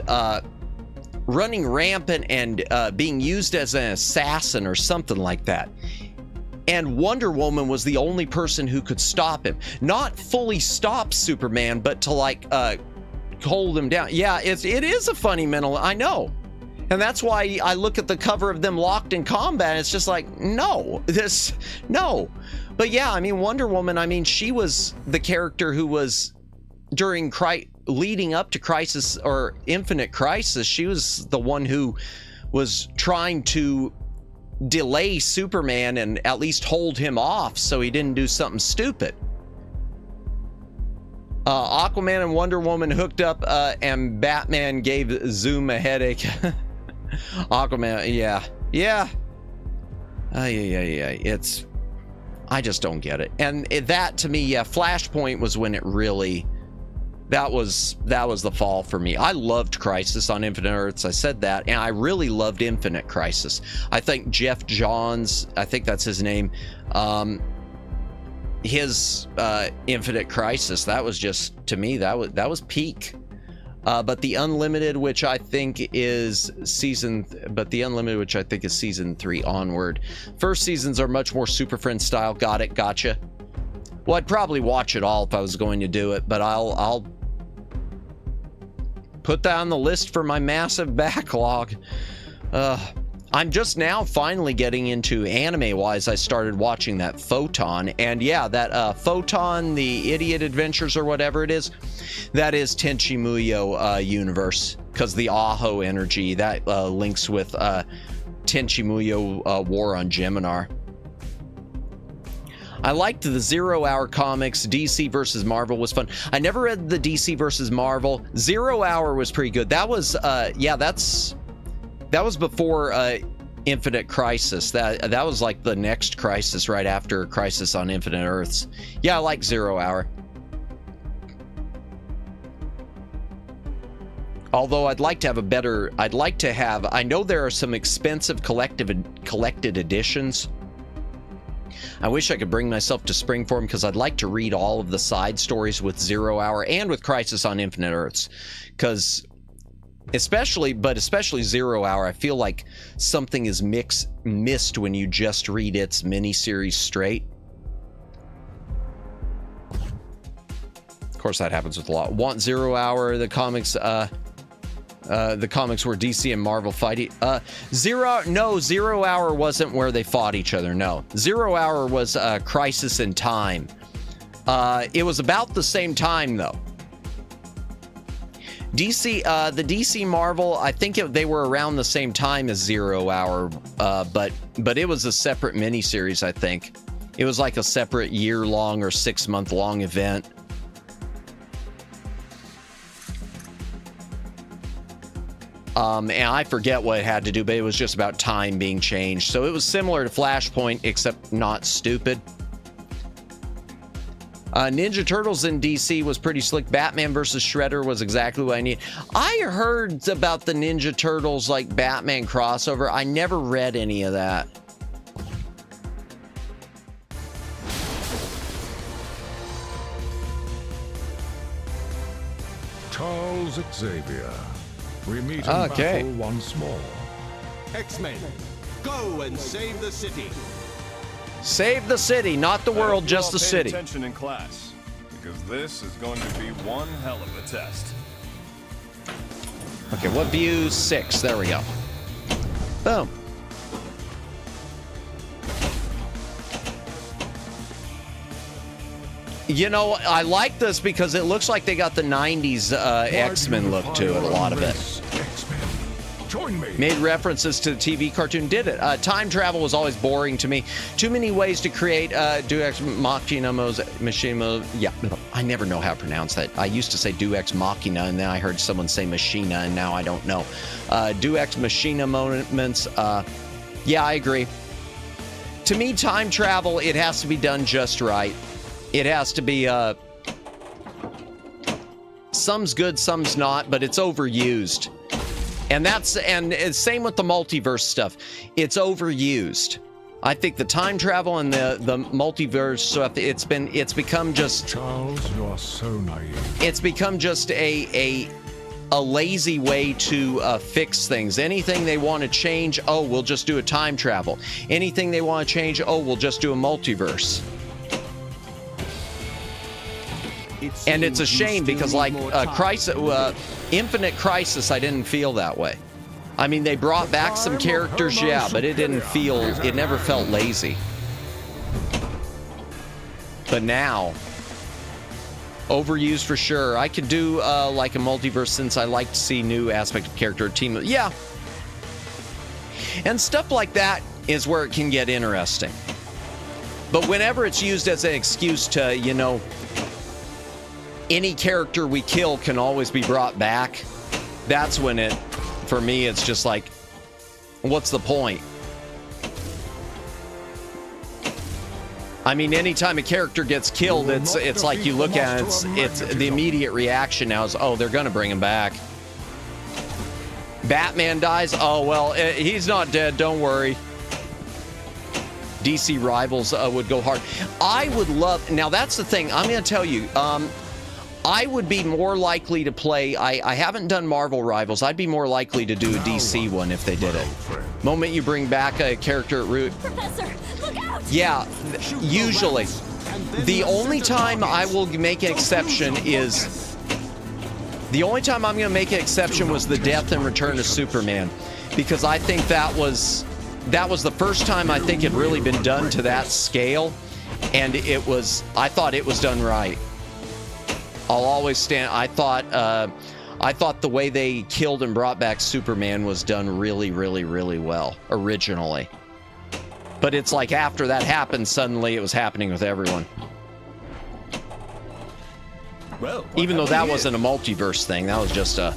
running rampant and being used as an assassin or something like that. And Wonder Woman was the only person who could stop him. Not fully stop Superman, but to like hold him down. Yeah, it is a funny mental, I know. And that's why I look at the cover of them locked in combat, and it's just like, no. But yeah, I mean, Wonder Woman, I mean, she was the character who was, during leading up to Crisis or Infinite Crisis, she was the one who was trying to delay Superman and at least hold him off so he didn't do something stupid. Aquaman and Wonder Woman hooked up and Batman gave Zoom a headache. Aquaman, yeah. Yeah, it's, I just don't get it. And that, to me, yeah, Flashpoint was when it really, that was the fall for me. I loved Crisis on Infinite Earths. I said that, and I really loved Infinite Crisis. I think Jeff Johns, I think that's his name, his Infinite Crisis, that was just, to me, that was peak. But the Unlimited, which I think is season 3 onward. First seasons are much more Super Friends style. Got it, gotcha. Well, I'd probably watch it all if I was going to do it, but I'll put that on the list for my massive backlog. I'm just now finally getting into anime-wise. I started watching that Photon, and yeah, that Photon, the Idiot Adventures or whatever it is, that is Tenchi Muyo universe, because the Aho energy, that links with Tenchi Muyo War on Geminar. I liked the 0 Hour comics. DC versus Marvel was fun. I never read the DC versus Marvel. 0 Hour was pretty good. That was, yeah, that was before Infinite Crisis. That was like the next Crisis right after Crisis on Infinite Earths. Yeah, I like 0 Hour. Although I'd like to have a better, I know there are some expensive collected editions. I wish I could bring myself to spring for them, because I'd like to read all of the side stories with 0 Hour and with Crisis on Infinite Earths, because especially 0 Hour, I feel like something is missed when you just read its miniseries straight. Of course, that happens with a lot. Want 0 Hour, the comics where DC and Marvel fight. 0 Hour wasn't where they fought each other. No, 0 Hour was Crisis in Time. It was about the same time though. DC, the DC Marvel, I think they were around the same time as 0 Hour, but it was a separate miniseries. I think it was like a separate year-long or 6-month-long event. And I forget what it had to do, but it was just about time being changed. So it was similar to Flashpoint, except not stupid. Ninja Turtles in DC was pretty slick. Batman versus Shredder was exactly what I need. I heard about the Ninja Turtles like Batman crossover. I never read any of that. Charles Xavier. We meet in Okay. battle once more. X-Men, go and save the city. Save the city, not the world, just the city. Attention in class, because this is going to be one hell of a test. Okay, what view? 6. There we go. Boom. You know, I like this because it looks like they got the 90s X-Men look to it, a lot of it. Join me. Made references to the TV cartoon, did it. Time travel was always boring to me. Too many ways to create Deus Machina Machina. Yeah, I never know how to pronounce that. I used to say Deus Machina, and then I heard someone say Machina, and now I don't know. Deus Machina moments. Yeah, I agree. To me, time travel, it has to be done just right. It has to be, some's good, some's not, but it's overused. And it's same with the multiverse stuff. It's overused. I think the time travel and the multiverse stuff, it's become just... Charles, you are so naive. It's become just a lazy way to fix things. Anything they want to change, oh, we'll just do a time travel. Anything they want to change, oh, we'll just do a multiverse. And it's a shame because, like, Infinite Crisis, I didn't feel that way. I mean, they brought back some characters, yeah, but it never felt lazy. But now, Overused for sure. I could do like a multiverse since I like to see new aspect of character team. Yeah. And stuff like that is where it can get interesting. But whenever it's used as an excuse to, you know, any character we kill can always be brought back, that's when it, for me, it's just like, what's the point? I mean, anytime a character gets killed, it's like you look at it, it's the immediate reaction now is, oh, they're going to bring him back. Batman dies? Oh, well, he's not dead. Don't worry. DC Rivals would go hard. I would love... Now, that's the thing. I'm going to tell you. I would be more likely to play... I haven't done Marvel Rivals. I'd be more likely to do a DC one if they did it. Moment you bring back a character at root... Professor, look out! Yeah, usually. The only time I will make an exception is... The only time I'm going to make an exception was the death and return of Superman. Because I think that was the first time I think it really been done to that scale. And it was... I thought it was done right. I'll always stand... I thought the way they killed and brought back Superman was done really, really, really well, originally. But it's like after that happened, suddenly it was happening with everyone. Well, even though that wasn't a multiverse thing, that was just a...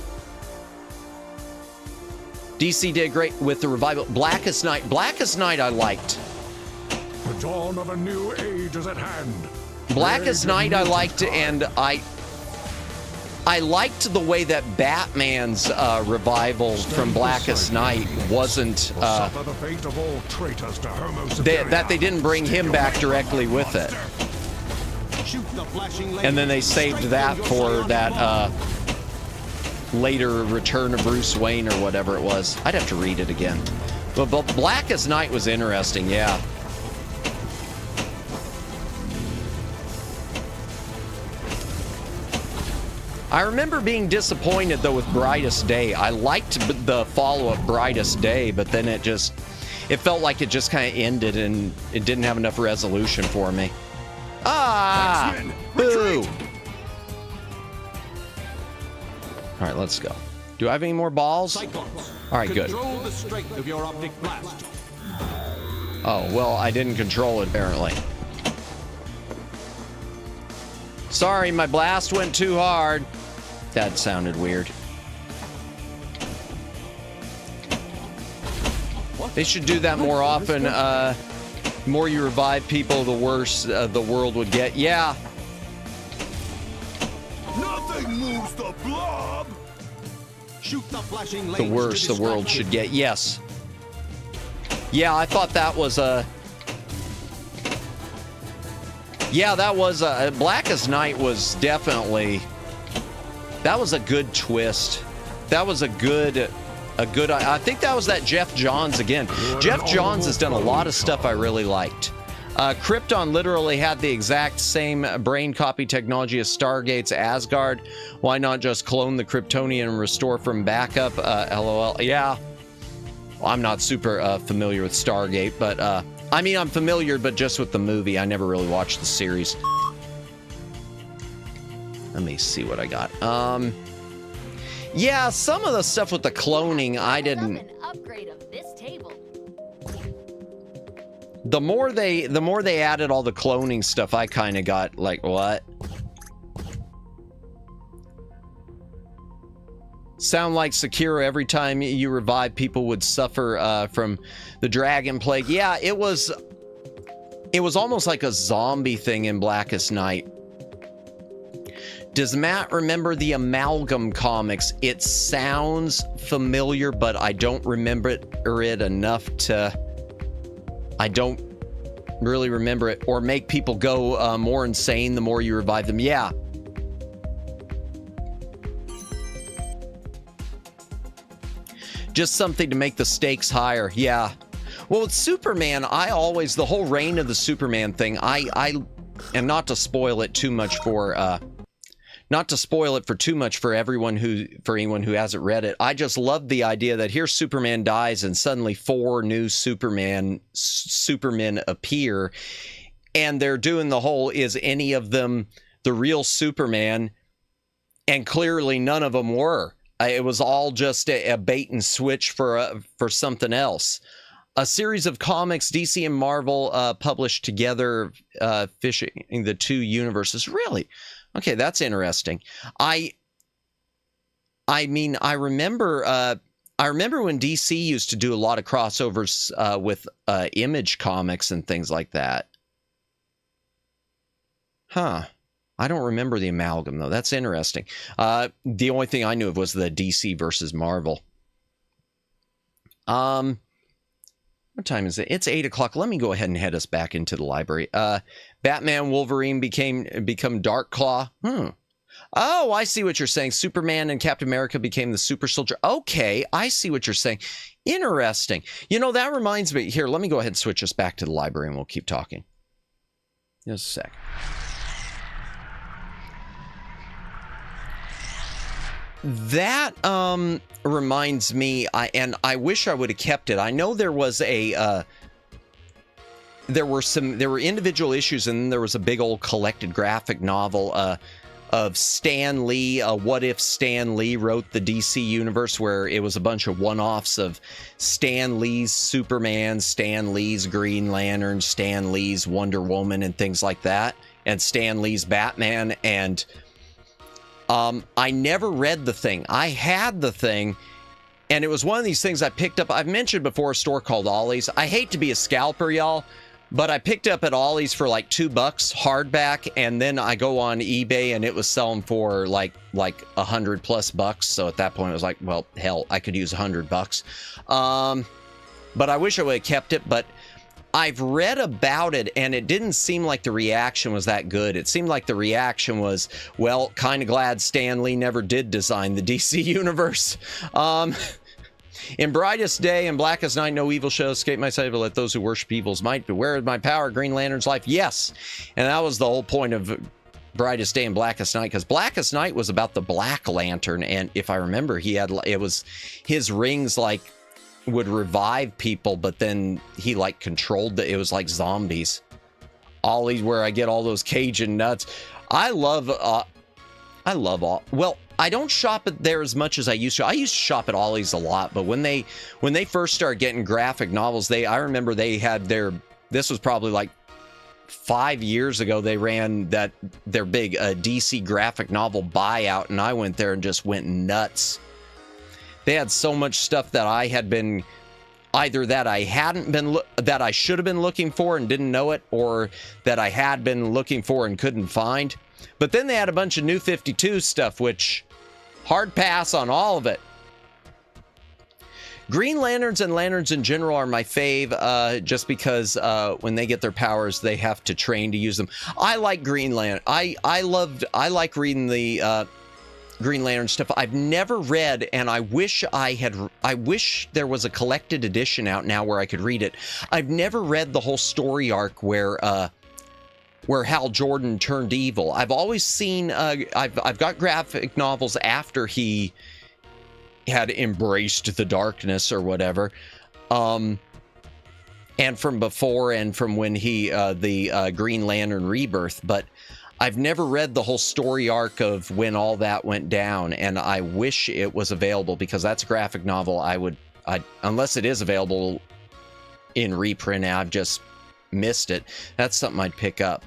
DC did great with the revival. Blackest Night I liked. The dawn of a new age is at hand. Blackest Night I liked, and I liked the way that Batman's revival from Blackest Night wasn't that they didn't bring him back directly with it. And then they saved that for that later return of Bruce Wayne or whatever it was. I'd have to read it again. But Blackest Night was interesting, yeah. I remember being disappointed, though, with Brightest Day. I liked the follow-up Brightest Day, but then it felt like it just kind of ended and it didn't have enough resolution for me. Ah! Boo! All right, let's go. Do I have any more balls? All right, good. Control the strength of your optic blast. Oh, well, I didn't control it, apparently. Sorry, my blast went too hard. That sounded weird. They should do that more often. The more you revive people, the worse the world would get. Yeah. Nothing moves the blob. Shoot the flashing The worse the world should get. Yes. Yeah, I thought that was a... Yeah, that was a... Blackest Night was definitely... That was a good twist. That was a good... I think that was that Jeff Johns again. Jeff Johns has done a lot of stuff I really liked. Krypton literally had the exact same brain copy technology as Stargate's Asgard. Why not just clone the Kryptonian and restore from backup? LOL. Yeah. Well, I'm not super familiar with Stargate, but I mean, I'm familiar, but just with the movie. I never really watched the series. Let me see what I got. Yeah, some of the stuff with the cloning, I didn't. An upgrade of this table. The more they added all the cloning stuff, I kind of got like, what? Sound like Sekiro, every time you revive, people would suffer from the dragon plague. Yeah, it was almost like a zombie thing in Blackest Night. Does Matt remember the Amalgam comics? It sounds familiar, but I don't remember it enough to... I don't really remember it. Or make people go more insane the more you revive them. Yeah. Just something to make the stakes higher. Yeah. Well, with Superman, the whole reign of the Superman thing, and not to spoil it too much for... Not to spoil it for too much for anyone who hasn't read it. I just love the idea that here Superman dies and suddenly 4 new Supermen appear, and they're doing the whole, is any of them the real Superman, and clearly none of them were. It was all just a bait and switch for something else. A series of comics DC and Marvel published together, fishing the two universes. Really? Okay, that's interesting. I mean, I remember when DC used to do a lot of crossovers with Image Comics and things like that. Huh. I don't remember the amalgam, though. That's interesting. The only thing I knew of was the DC versus Marvel. What time is it? It's 8 o'clock. Let me go ahead and head us back into the library. Batman, Wolverine become Dark Claw. Oh, I see what you're saying. Superman and Captain America became the Super Soldier. Okay, I see what you're saying. Interesting. You know, that reminds me. Here, let me go ahead and switch us back to the library and we'll keep talking. Just a sec. That reminds me, and I wish I would have kept it. I know there was there were individual issues, and then there was a big old collected graphic novel of Stan Lee. What if Stan Lee wrote the DC universe, where it was a bunch of one-offs of Stan Lee's Superman, Stan Lee's Green Lantern, Stan Lee's Wonder Woman, and things like that, and Stan Lee's Batman. And I never read the thing. I had the thing, and it was one of these things I picked up. I've mentioned before a store called Ollie's. I hate to be a scalper, y'all, but I picked up at Ollie's for like $2 hardback, and then I go on eBay and it was selling for like $100+ So at that point, I was like, well, hell, I could use $100. But I wish I would have kept it. But I've read about it, and it didn't seem like the reaction was that good. It seemed like the reaction was, well, kind of glad Stan Lee never did design the DC universe. In brightest day and blackest night, no evil shall escape my sight, but let those who worship evil's might beware of my power. Green Lantern's life. Yes. And that was the whole point of brightest day and blackest night, because blackest night was about the Black Lantern. And if I remember, it was his rings like would revive people, but then he like controlled it was like zombies. Ollie's where I get all those Cajun nuts. I love all. Well, I don't shop at there as much as I used to. I used to shop at Ollie's a lot, but when they first started getting graphic novels, I remember they had this was probably like 5 years ago, they ran their big DC graphic novel buyout, and I went there and just went nuts. They had so much stuff that I had been either that I hadn't been that I should have been looking for and didn't know it, or that I had been looking for and couldn't find. But then they had a bunch of New 52 stuff, which hard pass on all of it. Green Lanterns and lanterns in general are my fave, just because when they get their powers, they have to train to use them. I like Green Lantern. I like reading the Green Lantern stuff. I've never read, and I wish there was a collected edition out now where I could read it. I've never read the whole story arc where Hal Jordan turned evil. I've always seen I've got graphic novels after he had embraced the darkness or whatever, and from before and from when he the Green Lantern Rebirth, but I've never read the whole story arc of when all that went down, and I wish it was available, because that's a graphic novel unless it is available in reprint, I've just missed it. That's something I'd pick up.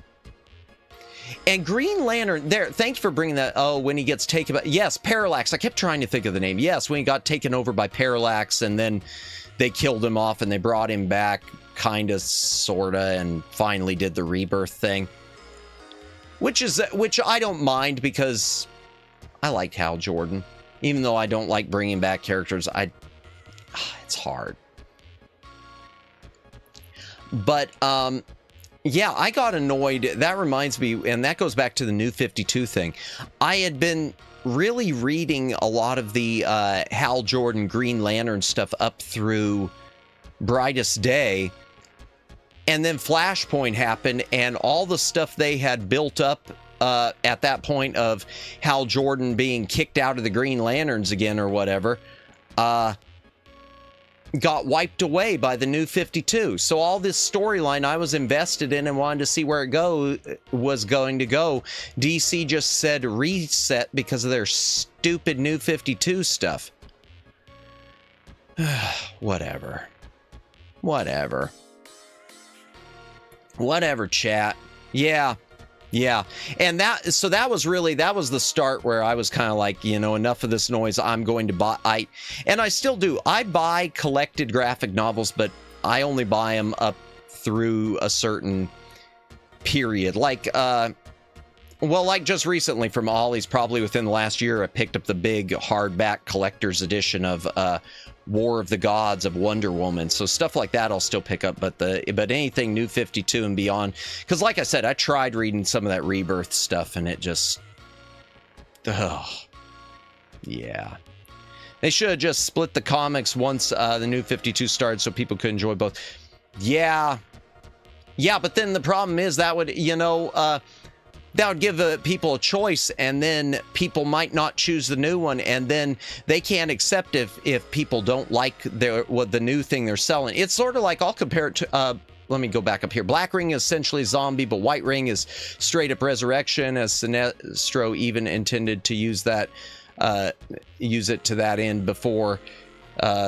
And Green Lantern, thank you for bringing that. Oh, when he gets taken by, yes, Parallax. I kept trying to think of the name. Yes, when he got taken over by Parallax, and then they killed him off, and they brought him back, kind of, sort of, and finally did the rebirth thing. Which I don't mind, because I liked Hal Jordan. Even though I don't like bringing back characters, it's hard. But, yeah, I got annoyed. That reminds me, and that goes back to the New 52 thing. I had been really reading a lot of the Hal Jordan Green Lantern stuff up through Brightest Day, and then Flashpoint happened, and all the stuff they had built up at that point of Hal Jordan being kicked out of the Green Lanterns again or whatever, got wiped away by the New 52. So all this storyline I was invested in and wanted to see where it was going to go, DC just said reset because of their stupid New 52 stuff. Whatever, chat. Yeah, and that was the start where I was kind of like, enough of this noise. I'm going to buy, and I still do. I buy collected graphic novels, but I only buy them up through a certain period. Like just recently from Ollie's, probably within the last year, I picked up the big hardback collector's edition of War of the Gods of Wonder Woman. So stuff like that I'll still pick up, but anything New 52 and beyond, because like I said, I tried reading some of that Rebirth stuff and it just, yeah. They should have just split the comics once the New 52 started so people could enjoy both. Yeah, but then the problem is that would, that would give people a choice, and then people might not choose the new one, and then they can't accept if people don't like the new thing they're selling. It's sort of like, I'll compare it to, let me go back up here. Black Ring is essentially zombie, but White Ring is straight up resurrection, as Sinestro even intended to use it to that end before,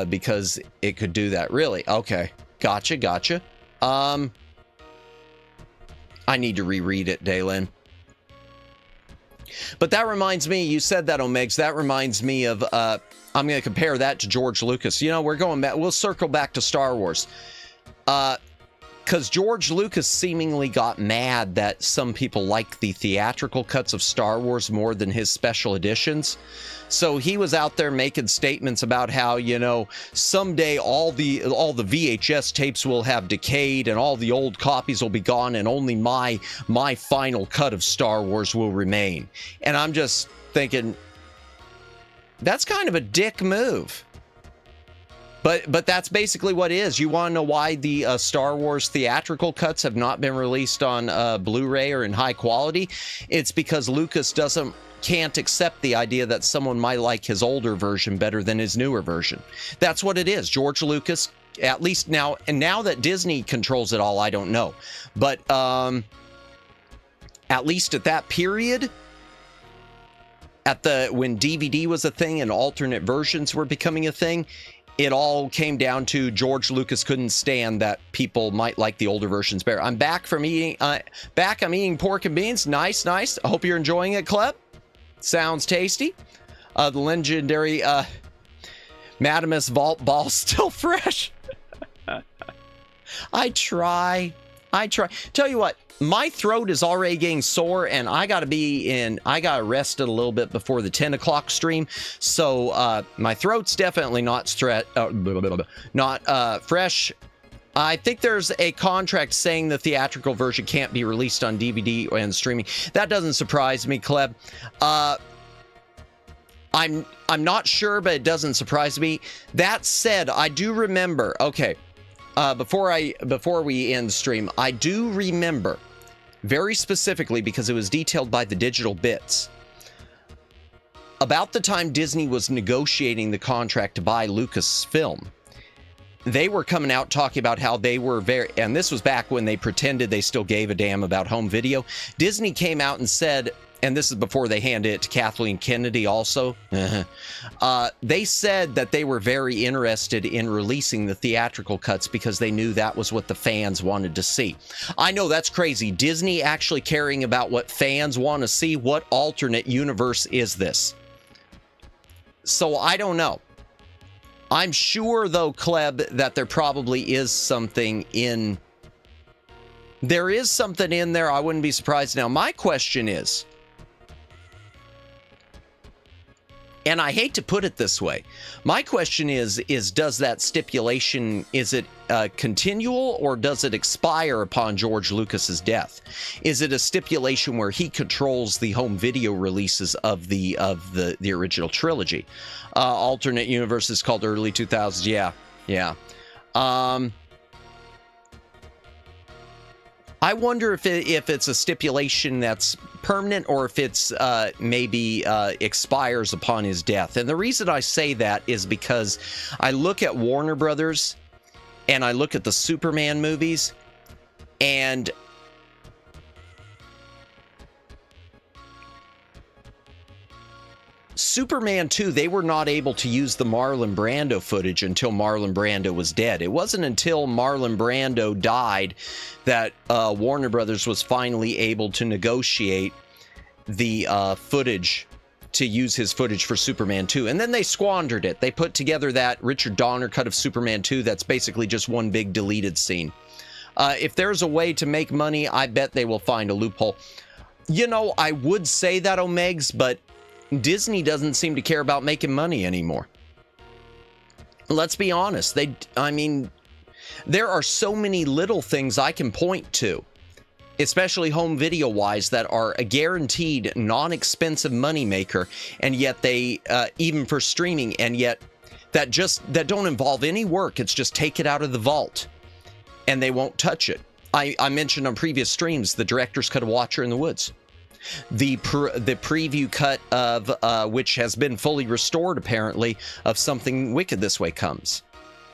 because it could do that. Really? Okay. Gotcha. I need to reread it, Daylin. But that reminds me, you said that, Omegs, that reminds me of, I'm going to compare that to George Lucas. We're going back, we'll circle back to Star Wars. Because George Lucas seemingly got mad that some people like the theatrical cuts of Star Wars more than his special editions. So he was out there making statements about how, someday all the VHS tapes will have decayed and all the old copies will be gone and only my final cut of Star Wars will remain. And I'm just thinking, that's kind of a dick move. But that's basically what it is. You want to know why the Star Wars theatrical cuts have not been released on Blu-ray or in high quality? It's because Lucas can't accept the idea that someone might like his older version better than his newer version. That's what it is. George Lucas, at least now, and now that Disney controls it all, I don't know. But at least at that period, when DVD was a thing and alternate versions were becoming a thing, it all came down to George Lucas couldn't stand that people might like the older versions better. I'm back from eating. I'm eating pork and beans. Nice. I hope you're enjoying it, Cleb. Sounds tasty. The legendary Madamus Vault Ball still fresh. I try. Tell you what, my throat is already getting sore, and I got rested a little bit before the 10 o'clock stream. So my throat's definitely not fresh. I think there's a contract saying the theatrical version can't be released on DVD and streaming. That doesn't surprise me, Cleb. I'm not sure, but it doesn't surprise me. That said, I do remember. Okay, before we end the stream, I do remember very specifically, because it was detailed by the Digital Bits, about the time Disney was negotiating the contract to buy Lucasfilm. They were coming out talking about how they were and this was back when they pretended they still gave a damn about home video. Disney came out and said, and this is before they handed it to Kathleen Kennedy also, they said that they were very interested in releasing the theatrical cuts because they knew that was what the fans wanted to see. I know that's crazy. Disney actually caring about what fans want to see. What alternate universe is this? So I don't know. I'm sure, though, Cleb, that there probably is something in... There is something in there. I wouldn't be surprised. Now, my question is, and I hate to put it this way, my question is does that stipulation, is it continual, or does it expire upon George Lucas's death? Is it a stipulation where he controls the home video releases of the original trilogy? Alternate universe is called early 2000s. Yeah. I wonder if it's a stipulation that's permanent or if it's maybe expires upon his death. And the reason I say that is because I look at Warner Brothers and I look at the Superman movies, and Superman 2, they were not able to use the Marlon Brando footage until Marlon Brando was dead. It wasn't until Marlon Brando died that Warner Brothers was finally able to negotiate the footage, to use his footage for Superman 2. And then they squandered it. They put together that Richard Donner cut of Superman 2 that's basically just one big deleted scene. If there's a way to make money, I bet they will find a loophole. You know, I would say that, Omegs, but Disney doesn't seem to care about making money anymore. Let's be honest. I mean, there are so many little things I can point to, especially home video wise, that are a guaranteed non-expensive moneymaker, and yet they, even for streaming, and yet that don't involve any work. It's just take it out of the vault and they won't touch it. I mentioned on previous streams the director's cut of Watcher in the Woods. The preview cut of which has been fully restored apparently, of Something Wicked This Way Comes,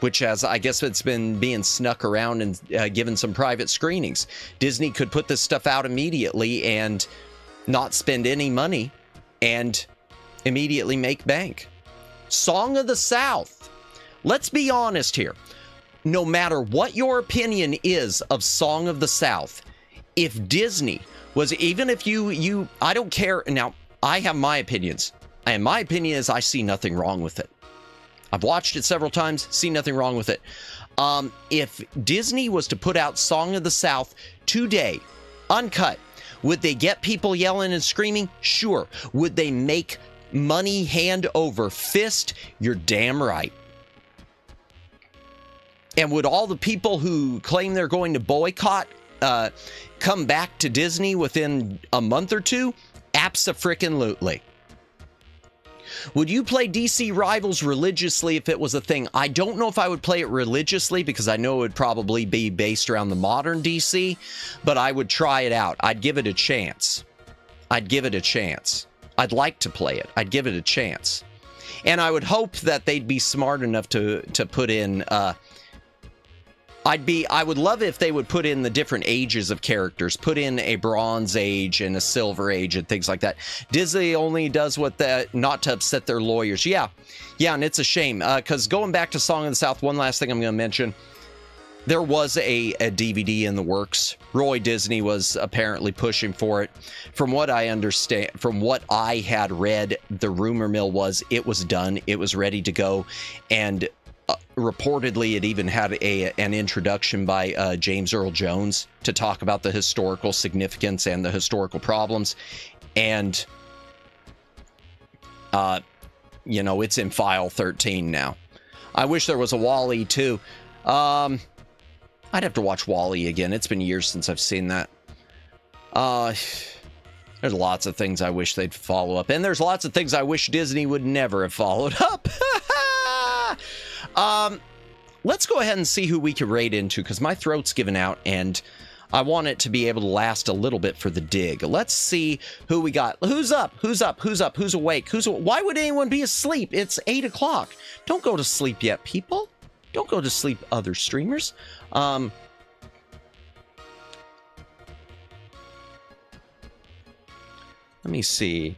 which has, I guess, it's been being snuck around and given some private screenings. Disney could put this stuff out immediately and not spend any money and immediately make bank. Song of the South. Let's be honest here. No matter what your opinion is of Song of the South, if Disney was, even if you I don't care. Now, I have my opinions. And my opinion is I see nothing wrong with it. I've watched it several times, see nothing wrong with it. If Disney was to put out Song of the South today, uncut, would they get people yelling and screaming? Sure. Would they make money hand over fist? You're damn right. And would all the people who claim they're going to boycott come back to Disney within a month or two? Abso-frickin-lutely. Would you play DC Rivals religiously if it was a thing? I don't know if I would play it religiously, because I know it would probably be based around the modern DC, but I would try it out. I'd give it a chance. I'd give it a chance. I'd like to play it. I'd give it a chance. And I would hope that they'd be smart enough to put in... I would love if they would put in the different ages of characters, put in a Bronze Age and a Silver Age and things like that. Disney only does what that, not to upset their lawyers. Yeah, and it's a shame, because going back to Song of the South, one last thing I'm going to mention. There was a DVD in the works. Roy Disney was apparently pushing for it. From what I understand, from what I had read, the rumor mill was it was done. It was ready to go. And reportedly, it even had an introduction by James Earl Jones to talk about the historical significance and the historical problems. And, you know, it's in file 13 now. I wish there was a WALL-E too. I'd have to watch WALL-E again. It's been years since I've seen that. There's lots of things I wish they'd follow up. And there's lots of things I wish Disney would never have followed up. Let's go ahead and see who we can raid into, because my throat's given out and I want it to be able to last a little bit for the dig. Let's see who we got. Who's up? Who's up? Who's up? Who's awake? Why would anyone be asleep? It's 8 o'clock. Don't go to sleep yet, people. Don't go to sleep, other streamers. Let me see.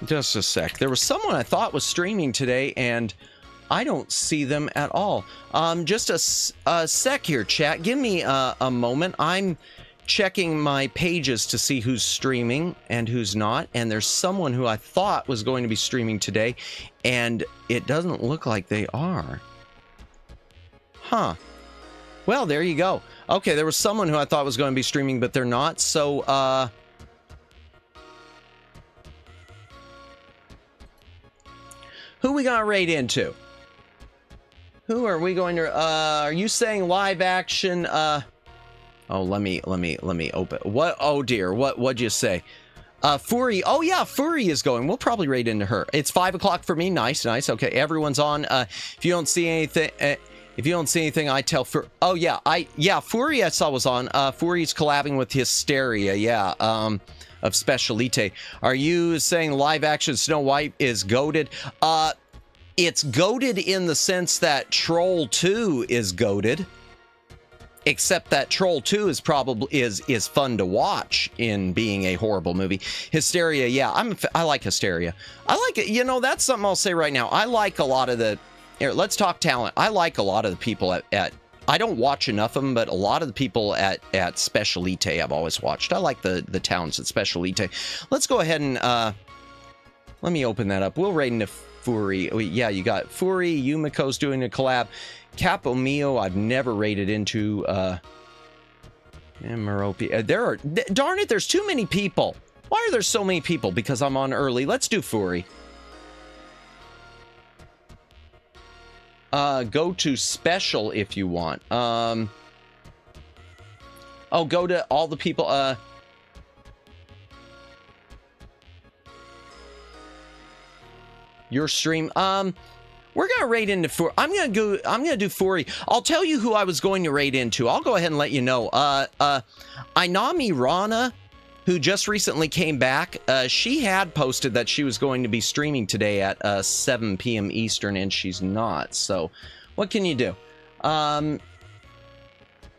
Just a sec. There was someone I thought was streaming today, and I don't see them at all. Just a sec here, chat. Give me a moment. I'm checking my pages to see who's streaming and who's not. And there's someone who I thought was going to be streaming today, and it doesn't look like they are. Huh. Well, there you go. Okay, there was someone who I thought was going to be streaming, but they're not. So, who we gonna raid into? Who are we going to, are you saying live action, oh, let me open, what, oh dear, what'd you say? Furi. Oh yeah, Furi is going. We'll probably raid into her. It's 5 o'clock for me. Nice. Okay, everyone's on. If you don't see anything, I tell Furi. Oh yeah, Furi I saw was on. Furi's collabing with Hysteria. Yeah. Of Specialite. Are you saying live action Snow White is goated? It's goated in the sense that Troll 2 is goated. Except that Troll 2 is probably is fun to watch in being a horrible movie. Hysteria, yeah, I like Hysteria. I like it. You know, that's something I'll say right now. I like a lot of the. Here, let's talk talent. I like a lot of the people at I don't watch enough of them, but a lot of the people at Specialite I've always watched. I like the talents at Specialite. Let's go ahead and let me open that up. We'll raid into Furi. Yeah, you got Furi. Yumiko's doing a collab. Capo Mio, I've never raided into. And Merope. Darn it, there's too many people. Why are there so many people? Because I'm on early. Let's do Furi. Go to special if you want. Oh, go to all the people. Your stream. We're gonna raid into Furi. I'm gonna do Furi. I'll tell you who I was going to raid into. I'll go ahead and let you know. Ainami Rana, who just recently came back, she had posted that she was going to be streaming today at 7 p.m. Eastern, and she's not. So, what can you do? I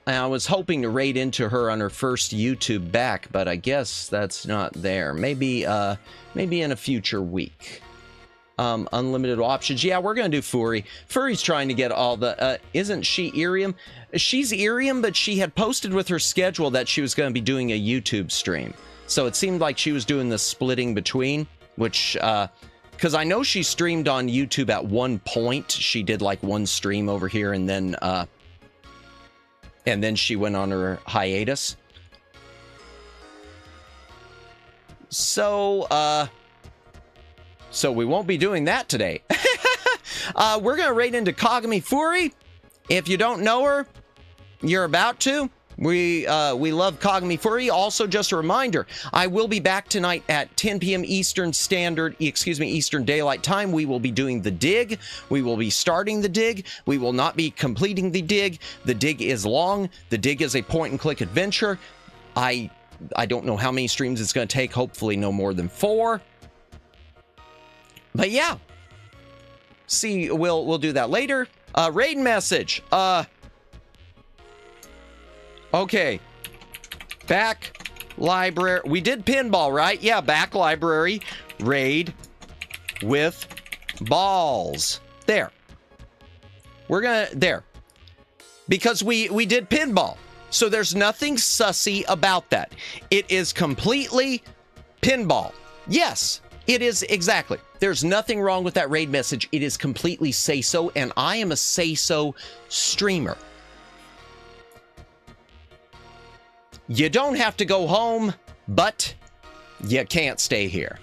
was hoping to raid into her on her first YouTube back, but I guess that's not there. Maybe in a future week. Unlimited options. Yeah, we're going to do Furi. Furi's trying to get all the... isn't she Irium? She's Irium, but she had posted with her schedule that she was going to be doing a YouTube stream. So it seemed like she was doing the splitting between, which... because I know she streamed on YouTube at one point. She did like one stream over here, and then she went on her hiatus. So we won't be doing that today. We're going to raid into Kagami Furi. If you don't know her, you're about to. We love Kagami Furi. Also, just a reminder, I will be back tonight at 10 p.m. Eastern Daylight Time. We will be doing the dig. We will be starting the dig. We will not be completing the dig. The dig is long. The dig is a point-and-click adventure. I don't know how many streams it's going to take. Hopefully no more than 4. But yeah, see, we'll do that later. Raid message. Okay. Back library. We did pinball, right? Yeah, back library. Raid with balls. There. There. Because we did pinball. So there's nothing sussy about that. It is completely pinball. Yes. It is, exactly. There's nothing wrong with that raid message. It is completely say-so, and I am a say-so streamer. You don't have to go home, but you can't stay here.